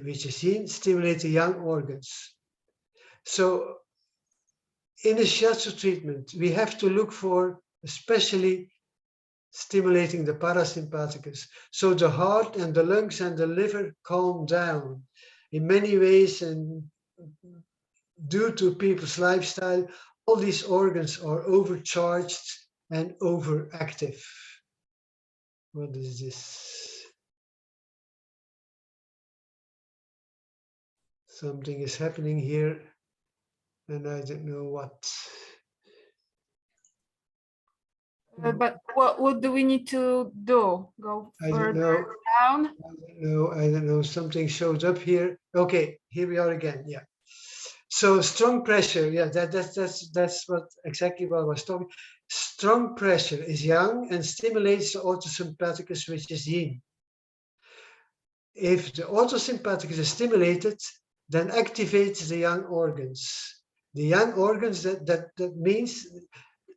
[SPEAKER 1] which is yin, stimulate the yang organs. So in a shiatsu treatment, we have to look for especially stimulating the parasympathicus. So the heart and the lungs and the liver calm down. In many ways, and due to people's lifestyle, all these organs are overcharged and overactive. What is this? Something is happening here, and I don't know what.
[SPEAKER 4] But what do we need to do? Go
[SPEAKER 1] I don't
[SPEAKER 4] further
[SPEAKER 1] know.
[SPEAKER 4] down?
[SPEAKER 1] I don't know. Something showed up here. Okay, here we are again. Yeah. So strong pressure. Yeah, that's what exactly what I was talking. Strong pressure is yang and stimulates the autosympathicus, which is yin. If the autosympathicus is stimulated, then activates the yang organs. The yang organs, that means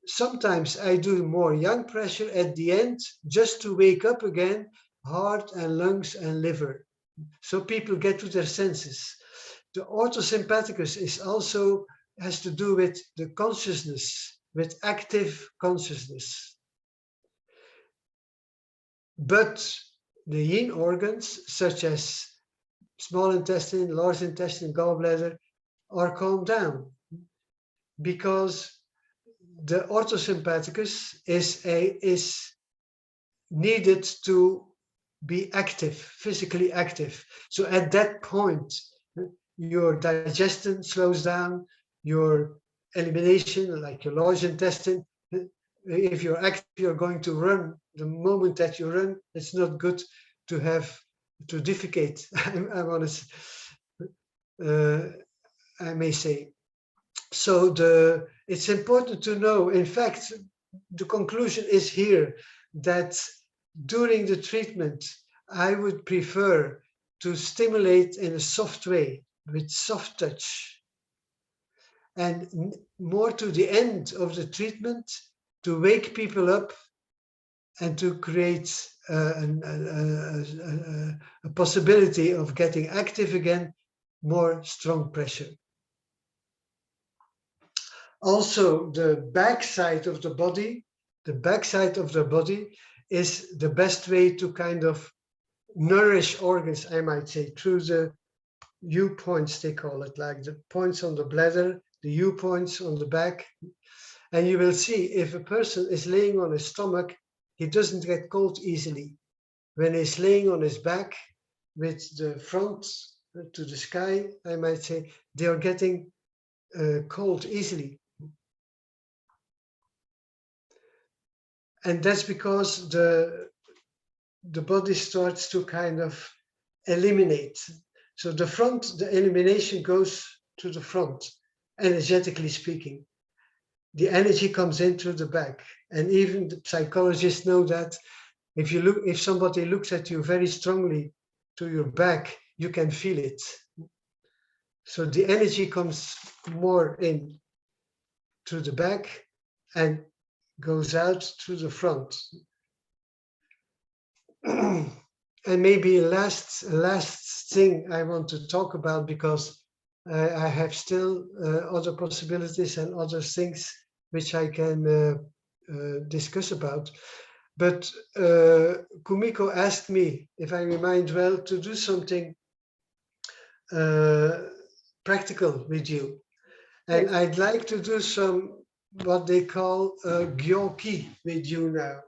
[SPEAKER 1] sometimes I do more yang pressure at the end just to wake up again, heart and lungs and liver. So people get to their senses. The autosympathicus is also has to do with the consciousness, with active consciousness. But the yin organs, such as small intestine, large intestine, gallbladder, are calmed down because the autosympathicus is needed to be active, physically active. So at that point, your digestion slows down, your elimination, like your large intestine. If you're active, you're going to run. The moment that you run, it's not good to have to defecate. I'm honest. I may say. So it's important to know. In fact, the conclusion is here that during the treatment, I would prefer to stimulate in a soft way, with soft touch. And more to the end of the treatment, to wake people up and to create a possibility of getting active again, more strong pressure. Also, the back side of the body is the best way to kind of nourish organs, I might say, through the U points, they call it, like the points on the bladder, the U points on the back. And you will see if a person is laying on his stomach, he doesn't get cold easily. When he's laying on his back with the front to the sky, I might say, they are getting cold easily. And that's because the body starts to kind of eliminate. So the elimination goes to the front, energetically speaking. The energy comes in through the back. And even the psychologists know that if somebody looks at you very strongly to your back, you can feel it. So the energy comes more in through the back and goes out through the front. And maybe last thing I want to talk about, because I have still other possibilities and other things which I can discuss about. But Kumiko asked me, if I remind well, to do something practical with you. And yes. I'd like to do some, what they call gyoki with you now.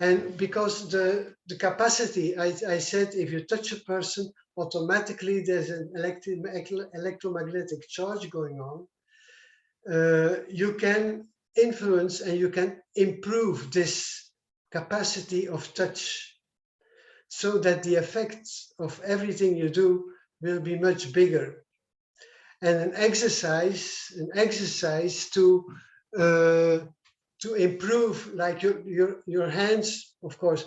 [SPEAKER 1] And because the capacity, I said, if you touch a person, automatically there's an electromagnetic charge going on. You can influence and you can improve this capacity of touch so that the effects of everything you do will be much bigger. And an exercise to improve, like your hands, of course.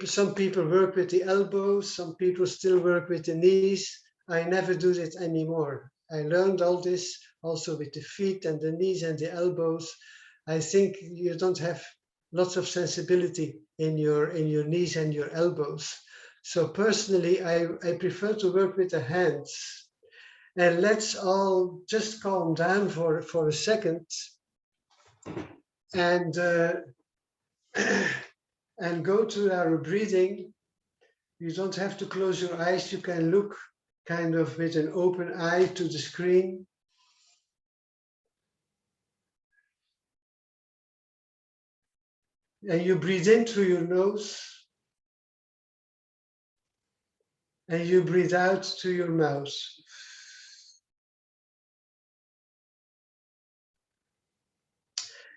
[SPEAKER 1] Some people work with the elbows, some people still work with the knees. I never do that anymore. I learned all this also with the feet and the knees and the elbows. I think you don't have lots of sensibility in your knees and your elbows. So personally, I prefer to work with the hands. And let's all just calm down for a second. And and go to our breathing. You don't have to close your eyes. You can look kind of with an open eye to the screen. And you breathe in through your nose. And you breathe out through your mouth.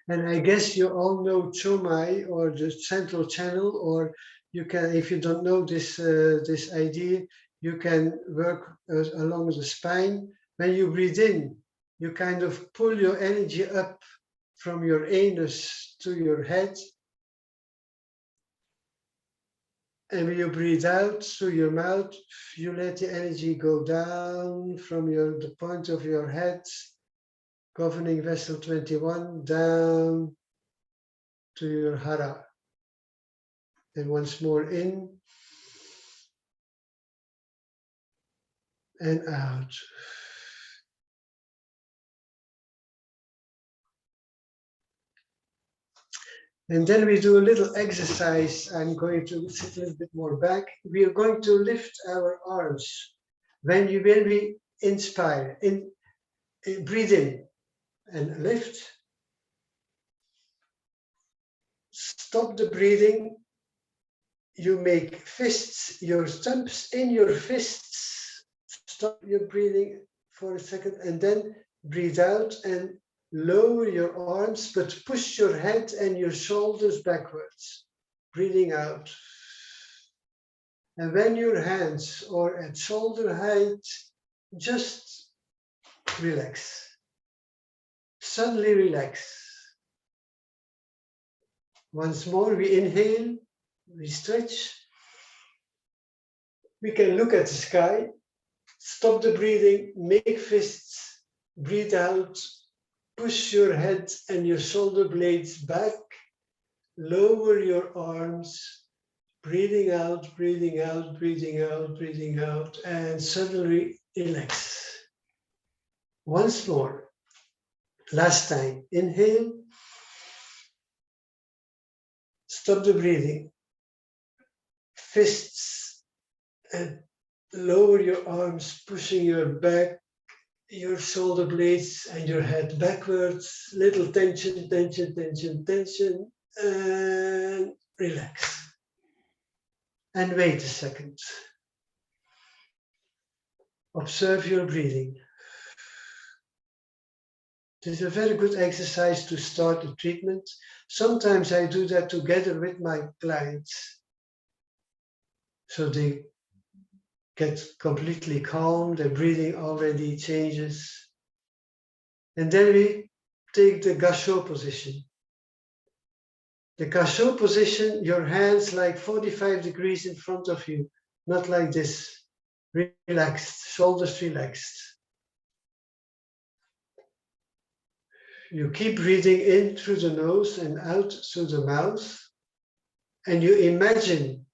[SPEAKER 1] And I guess you all know Chomai, or the central channel, or you can, if you don't know this, this idea, you can work along the spine. When you breathe in, you kind of pull your energy up from your anus to your head. And when you breathe out through your mouth, you let the energy go down from the point of your head, governing vessel 21, down to your hara. And once more in and out. And then we do a little exercise. I'm going to sit a little bit more back. We are going to lift our arms. When we inspire, breathe in and lift. Stop the breathing. You make fists, your thumbs in your fists. Stop your breathing for a second and then breathe out and lower your arms, but push your head and your shoulders backwards, breathing out. And when your hands are at shoulder height, just relax. Suddenly relax. Once more, we inhale, we stretch. We can look at the sky, stop the breathing, make fists, breathe out, push your head and your shoulder blades back, lower your arms, breathing out, breathing out, breathing out, breathing out, and suddenly relax. Once more, last time, inhale, stop the breathing, fists, and lower your arms, pushing your back, your shoulder blades and your head backwards, little tension, tension, tension, tension, and relax. And wait a second. Observe your breathing. This is a very good exercise to start the treatment. Sometimes I do that together with my clients. So they get completely calm, their breathing already changes. And then we take the Gasho position. The Gasho position, your hands like 45 degrees in front of you, not like this, relaxed, shoulders relaxed. You keep breathing in through the nose and out through the mouth. And you imagine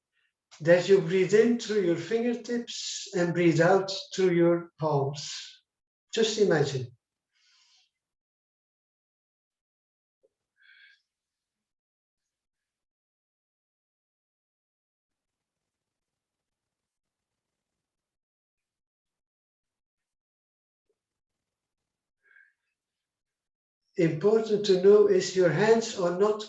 [SPEAKER 1] that you breathe in through your fingertips and breathe out through your palms. Just imagine. Important to know is your hands are not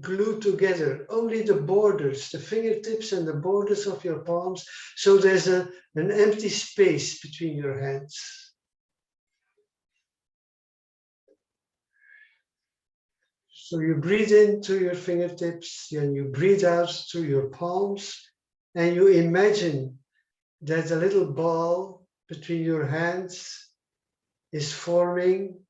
[SPEAKER 1] glued together, only the borders, the fingertips and the borders of your palms. So there's an empty space between your hands. So you breathe in through your fingertips and you breathe out through your palms, and you imagine that a little ball between your hands is forming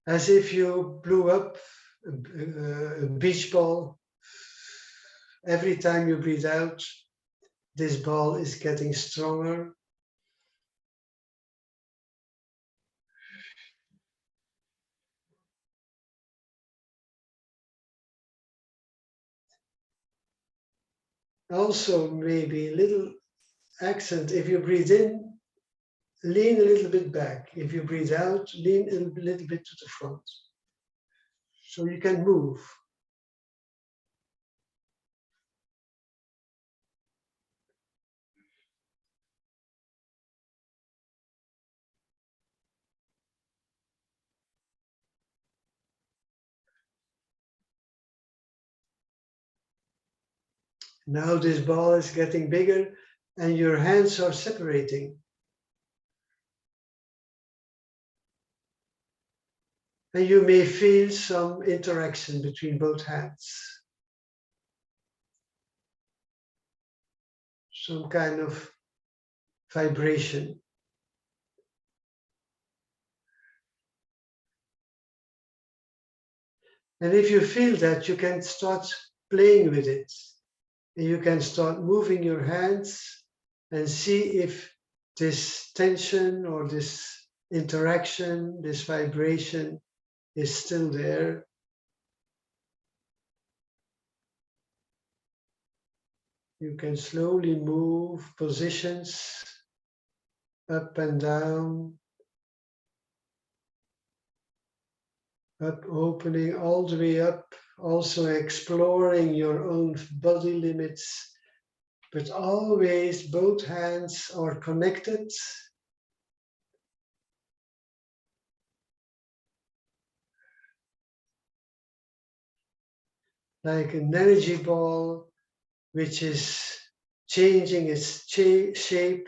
[SPEAKER 1] as if you blew up a beach ball. Every time you breathe out, this ball is getting stronger. Also, maybe a little accent. If you breathe in, lean a little bit back. If you breathe out, lean a little bit to the front. so you can move. Now this ball is getting bigger and your hands are separating. And you may feel some interaction between both hands. Some kind of vibration. And if you feel that, you can start playing with it. And you can start moving your hands and see if this tension or this interaction, this vibration is still there. You can slowly move positions up and down, up, opening all the way up, also exploring your own body limits, but always both hands are connected. Like an energy ball, which is changing its shape.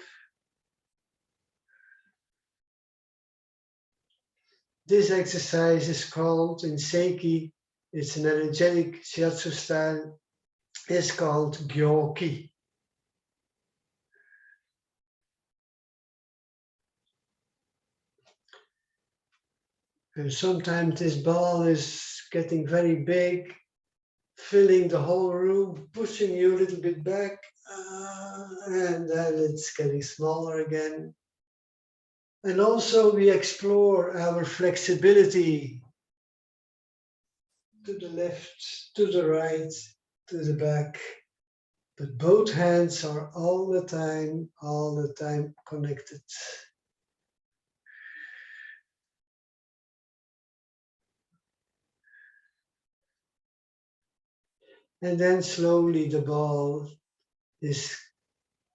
[SPEAKER 1] This exercise is called in Seiki, it's an energetic Shiatsu style, is called Gyoki. And sometimes this ball is getting very big, filling the whole room, pushing you a little bit back, and then it's getting smaller again. And also we explore our flexibility to the left, to the right, to the back. But both hands are all the time connected. And then slowly the ball is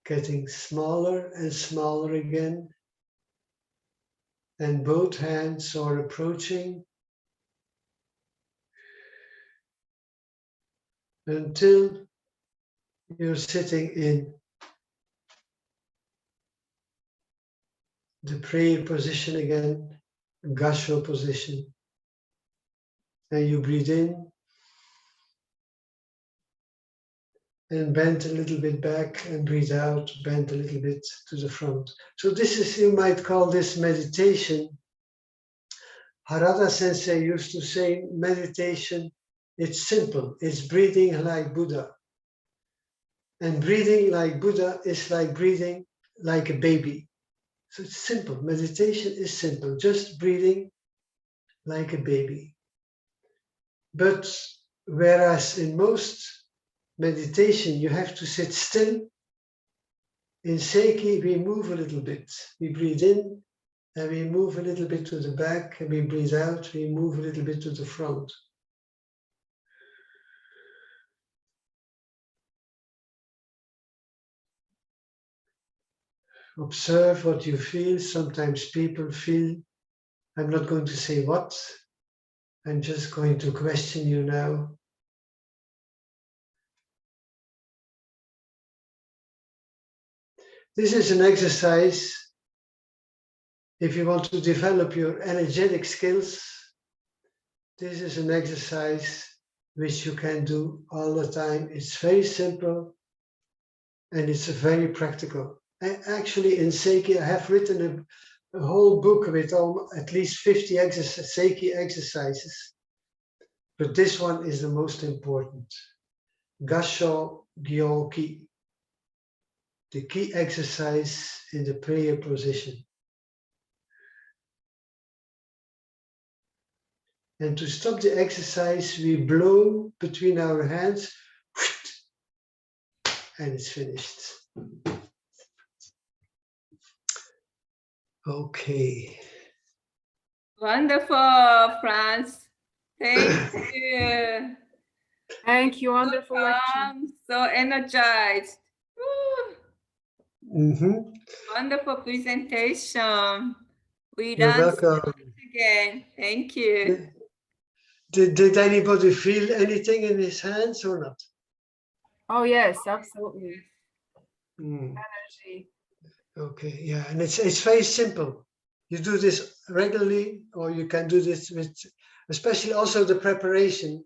[SPEAKER 1] getting smaller and smaller again. And both hands are approaching until you're sitting in the prayer position again, Gasho position. And you breathe in and bend a little bit back and breathe out, bend a little bit to the front. So this is, you might call this meditation. Harada Sensei used to say meditation, it's simple, it's breathing like Buddha. And breathing like Buddha is like breathing like a baby. So it's simple, meditation is simple, just breathing like a baby. But whereas in most meditation you have to sit still, in Seiki we move a little bit. We breathe in and we move a little bit to the back, and we breathe out, we move a little bit to the front. Observe what you feel. Sometimes people feel, I'm not going to say what, I'm just going to question you now. This is an exercise if you want to develop your energetic skills. This is an exercise which you can do all the time. It's very simple and it's very practical. Actually, in Seiki, I have written a whole book with at least 50 Seiki exercises, but this one is the most important. Gasho Gyoki, the key exercise in the prayer position. And to stop the exercise, we blow between our hands, and it's finished. Okay.
[SPEAKER 2] Wonderful, Frans. Thank you.
[SPEAKER 4] Thank you. Wonderful lecture.
[SPEAKER 2] I'm so energized. Woo.
[SPEAKER 1] Mhm.
[SPEAKER 2] Wonderful presentation. We
[SPEAKER 1] You're
[SPEAKER 2] learned so
[SPEAKER 1] welcome.
[SPEAKER 2] much again. Thank you.
[SPEAKER 1] Did anybody feel anything in his hands or not?
[SPEAKER 4] Oh, yes, absolutely.
[SPEAKER 1] Mm.
[SPEAKER 4] Energy.
[SPEAKER 1] Okay, yeah, and it's very simple. You do this regularly, or you can do this with, especially also the preparation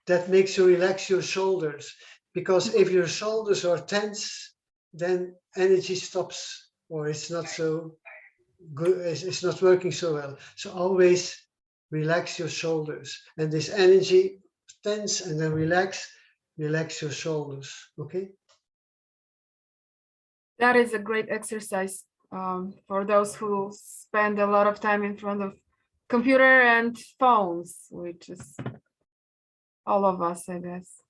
[SPEAKER 1] that makes you relax your shoulders. Because if your shoulders are tense, then energy stops, or it's not so good, it's not working so well. So always relax your shoulders, and this energy tense and then relax your shoulders. Okay.
[SPEAKER 4] That is a great exercise for those who spend a lot of time in front of computer and phones, which is all of us, I guess.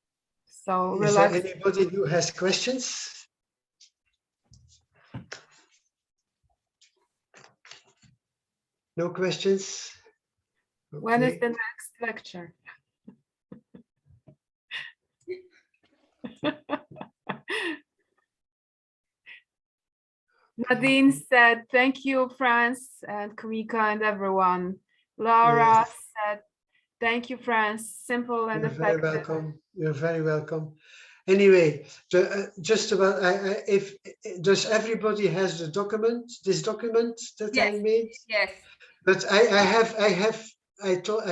[SPEAKER 4] So
[SPEAKER 1] Is there
[SPEAKER 4] relax.
[SPEAKER 1] anybody who has questions? No questions?
[SPEAKER 4] When is
[SPEAKER 1] Okay.
[SPEAKER 4] the next lecture? Nadine said, thank you, Frans and Kumika and everyone. Laura
[SPEAKER 1] Yes.
[SPEAKER 4] said, thank you, Frans. Simple and
[SPEAKER 1] You're very
[SPEAKER 4] effective.
[SPEAKER 1] welcome. You're very welcome. Anyway, just about, if does everybody has the document, this document that I
[SPEAKER 2] Yes.
[SPEAKER 1] made?
[SPEAKER 2] Yes.
[SPEAKER 1] But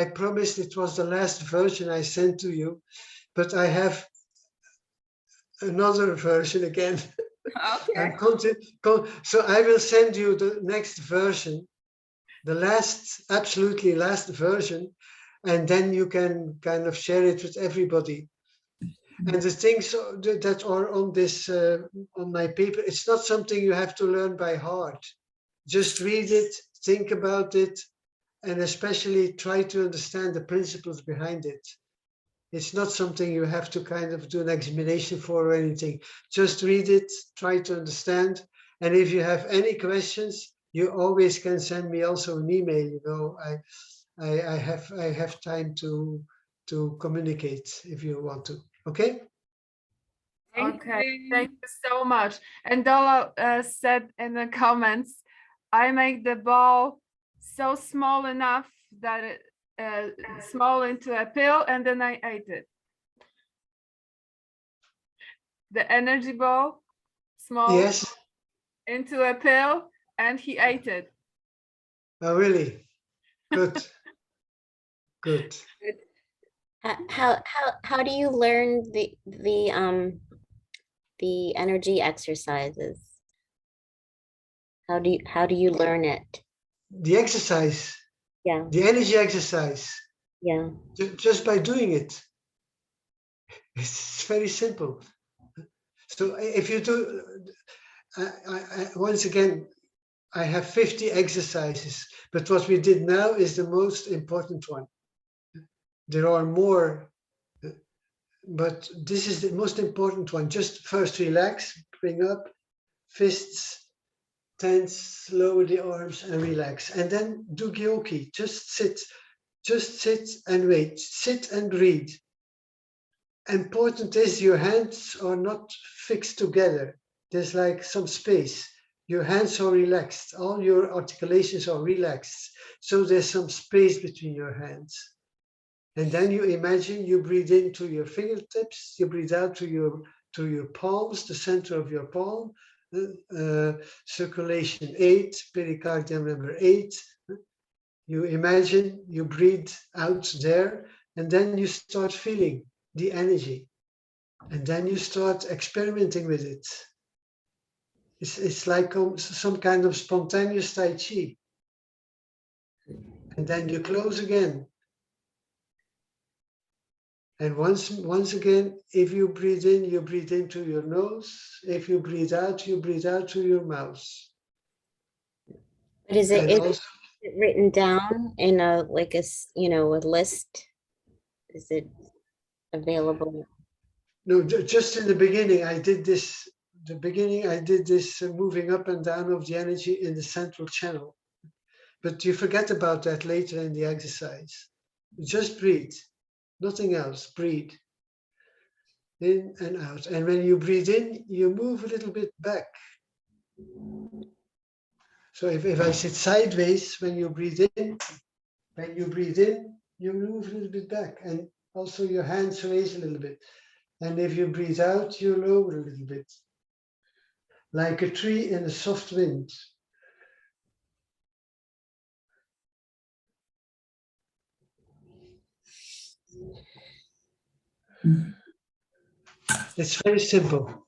[SPEAKER 1] I promised it was the last version I sent to you, but I have another version again.
[SPEAKER 2] Okay.
[SPEAKER 1] So I will send you the next version, the last, absolutely last version, and then you can kind of share it with everybody. And the things that are on this on my paper, it's not something you have to learn by heart. Just read it, think about it, and especially try to understand the principles behind it. It's not something you have to kind of do an examination for or anything. Just read it, try to understand. And if you have any questions, you always can send me also an email. You know, I have time to communicate if you want to. Okay.
[SPEAKER 2] Thank
[SPEAKER 4] Okay,
[SPEAKER 2] you.
[SPEAKER 4] thank you so much. And Dolo said in the comments, I make the ball so small enough that it small into a pill, and then I ate it. The energy ball, small
[SPEAKER 1] Yes.
[SPEAKER 4] into a pill, and he ate it.
[SPEAKER 1] Oh, really? Good. Good.
[SPEAKER 3] How do you learn the energy exercises? How do you learn it?
[SPEAKER 1] The exercise,
[SPEAKER 3] Yeah,
[SPEAKER 1] the energy exercise,
[SPEAKER 3] yeah.
[SPEAKER 1] just by doing it. It's very simple. So if you do, once again, I have 50 exercises, but what we did now is the most important one. There are more, but this is the most important one. Just first relax, bring up fists, tense, lower the arms and relax. And then do gyoki, just sit and wait, sit and breathe. Important is your hands are not fixed together. There's like some space. Your hands are relaxed. All your articulations are relaxed. So there's some space between your hands. And then you imagine you breathe into your fingertips, you breathe out to your palms, the center of your palm, circulation 8, pericardium number 8. You imagine you breathe out there, and then you start feeling the energy. And then you start experimenting with it. It's like some kind of spontaneous Tai Chi. And then you close again. And once again, if you breathe in, you breathe into your nose. If you breathe out, you breathe out through your mouth.
[SPEAKER 3] But is
[SPEAKER 1] And
[SPEAKER 3] it
[SPEAKER 1] also,
[SPEAKER 3] written down in a like a a list? Is it available?
[SPEAKER 1] no, just in the beginning, I did this. The beginning, I did this moving up and down of the energy in the central channel. But you forget about that later in the exercise. Just breathe, nothing else. Breathe in and out. And when you breathe in, you move a little bit back. So if I sit sideways, when you breathe in, you move a little bit back, and also your hands raise a little bit. And if you breathe out, you lower a little bit, like a tree in a soft wind. It's very simple.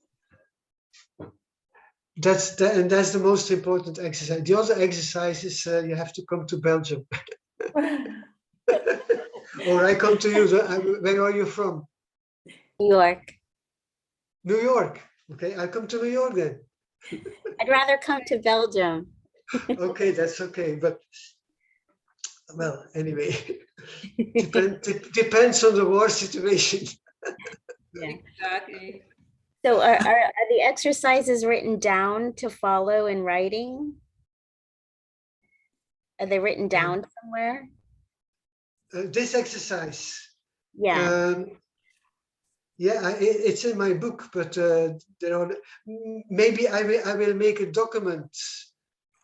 [SPEAKER 1] That's the most important exercise. The other exercises you have to come to Belgium, or I come to you. Where are you from?
[SPEAKER 3] New York.
[SPEAKER 1] New York. Okay, I come to New York then.
[SPEAKER 3] I'd rather come to Belgium.
[SPEAKER 1] Okay, that's okay. But well, anyway, depends on the war situation.
[SPEAKER 3] Yeah.
[SPEAKER 2] Exactly.
[SPEAKER 3] So are the exercises written down to follow in writing? Are they written down somewhere?
[SPEAKER 1] This exercise.
[SPEAKER 3] Yeah.
[SPEAKER 1] Yeah, it's in my book, but there are, maybe I will make a document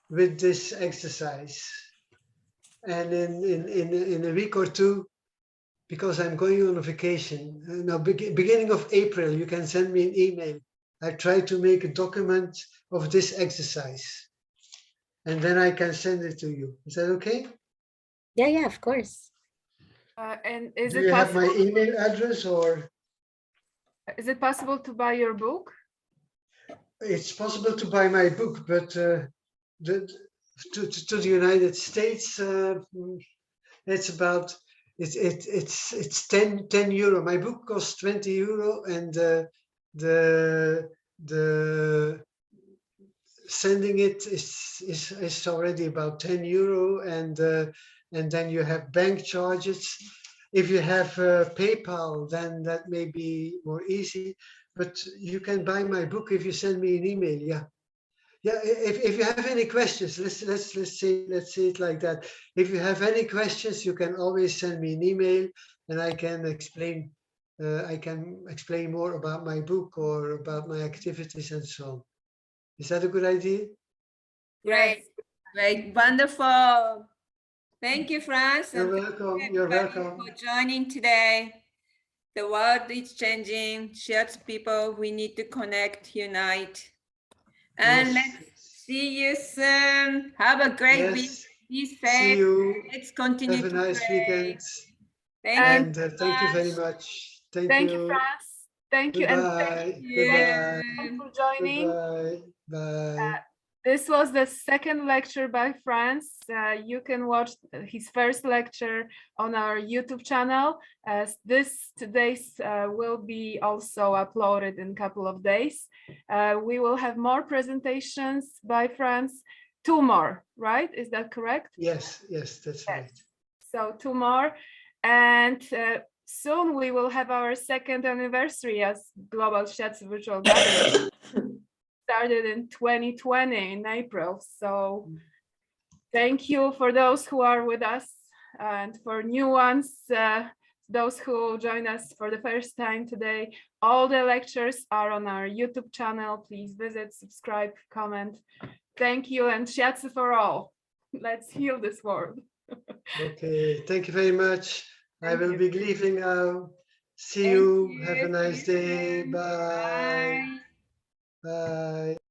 [SPEAKER 1] with this exercise, and in a week or two, because I'm going on a vacation now, beginning of April, you can send me an email. I try to make a document of this exercise, and then I can send it to you. Is that okay?
[SPEAKER 3] Yeah, of course.
[SPEAKER 4] And is
[SPEAKER 1] Do
[SPEAKER 4] it
[SPEAKER 1] you have my
[SPEAKER 4] possible?
[SPEAKER 1] email address, or?
[SPEAKER 4] Is it possible to buy your book?
[SPEAKER 1] It's possible to buy my book, but to the United States, it's about it's 10 euro. My book costs 20 euro, and the sending it is already about 10 euro, and then you have bank charges. If you have PayPal, then that may be more easy. But you can buy my book if you send me an email. Yeah. Yeah, if you have any questions, let's say it like that. If you have any questions, you can always send me an email, and I can explain more about my book or about my activities and so on. Is that a good idea?
[SPEAKER 2] Great. Great. Wonderful. Thank you, Frans.
[SPEAKER 1] You're
[SPEAKER 2] And thank you,
[SPEAKER 1] welcome. You're
[SPEAKER 2] everybody,
[SPEAKER 1] welcome.
[SPEAKER 2] for joining today. The world is changing. Shiatsu people, we need to connect, unite. And
[SPEAKER 1] Yes.
[SPEAKER 2] let's see you soon. Have a great week.
[SPEAKER 1] Yes.
[SPEAKER 2] Be
[SPEAKER 1] See
[SPEAKER 2] safe.
[SPEAKER 1] you.
[SPEAKER 2] Let's continue
[SPEAKER 1] Have a
[SPEAKER 2] to
[SPEAKER 1] nice
[SPEAKER 2] pray.
[SPEAKER 1] weekend.
[SPEAKER 2] Thank
[SPEAKER 1] And
[SPEAKER 2] you.
[SPEAKER 1] thank you very much. Thank you.
[SPEAKER 4] Frans. Thank you. And
[SPEAKER 1] Goodbye.
[SPEAKER 2] you.
[SPEAKER 1] Goodbye.
[SPEAKER 4] for joining.
[SPEAKER 1] Goodbye. Bye.
[SPEAKER 4] This was the second lecture by Frans. You can watch his first lecture on our YouTube channel. As today's will be also uploaded in a couple of days. We will have more presentations by Frans. 2 more, right? Is that correct?
[SPEAKER 1] Yes, that's right.
[SPEAKER 4] So 2 more. And soon we will have our second anniversary as Global Shiatsu Virtual Gathering. Started in 2020 in April. So thank you for those who are with us, and for new ones, those who join us for the first time today. All the lectures are on our YouTube channel. Please visit, subscribe, comment. Thank you, and Shiatsu for all. Let's heal this world.
[SPEAKER 1] Okay, thank you very much. I will be leaving now. See
[SPEAKER 2] Thank
[SPEAKER 1] you.
[SPEAKER 2] you.
[SPEAKER 1] Have a nice
[SPEAKER 2] See you
[SPEAKER 1] day.
[SPEAKER 2] soon.
[SPEAKER 1] Bye.
[SPEAKER 2] Bye.
[SPEAKER 1] Bye.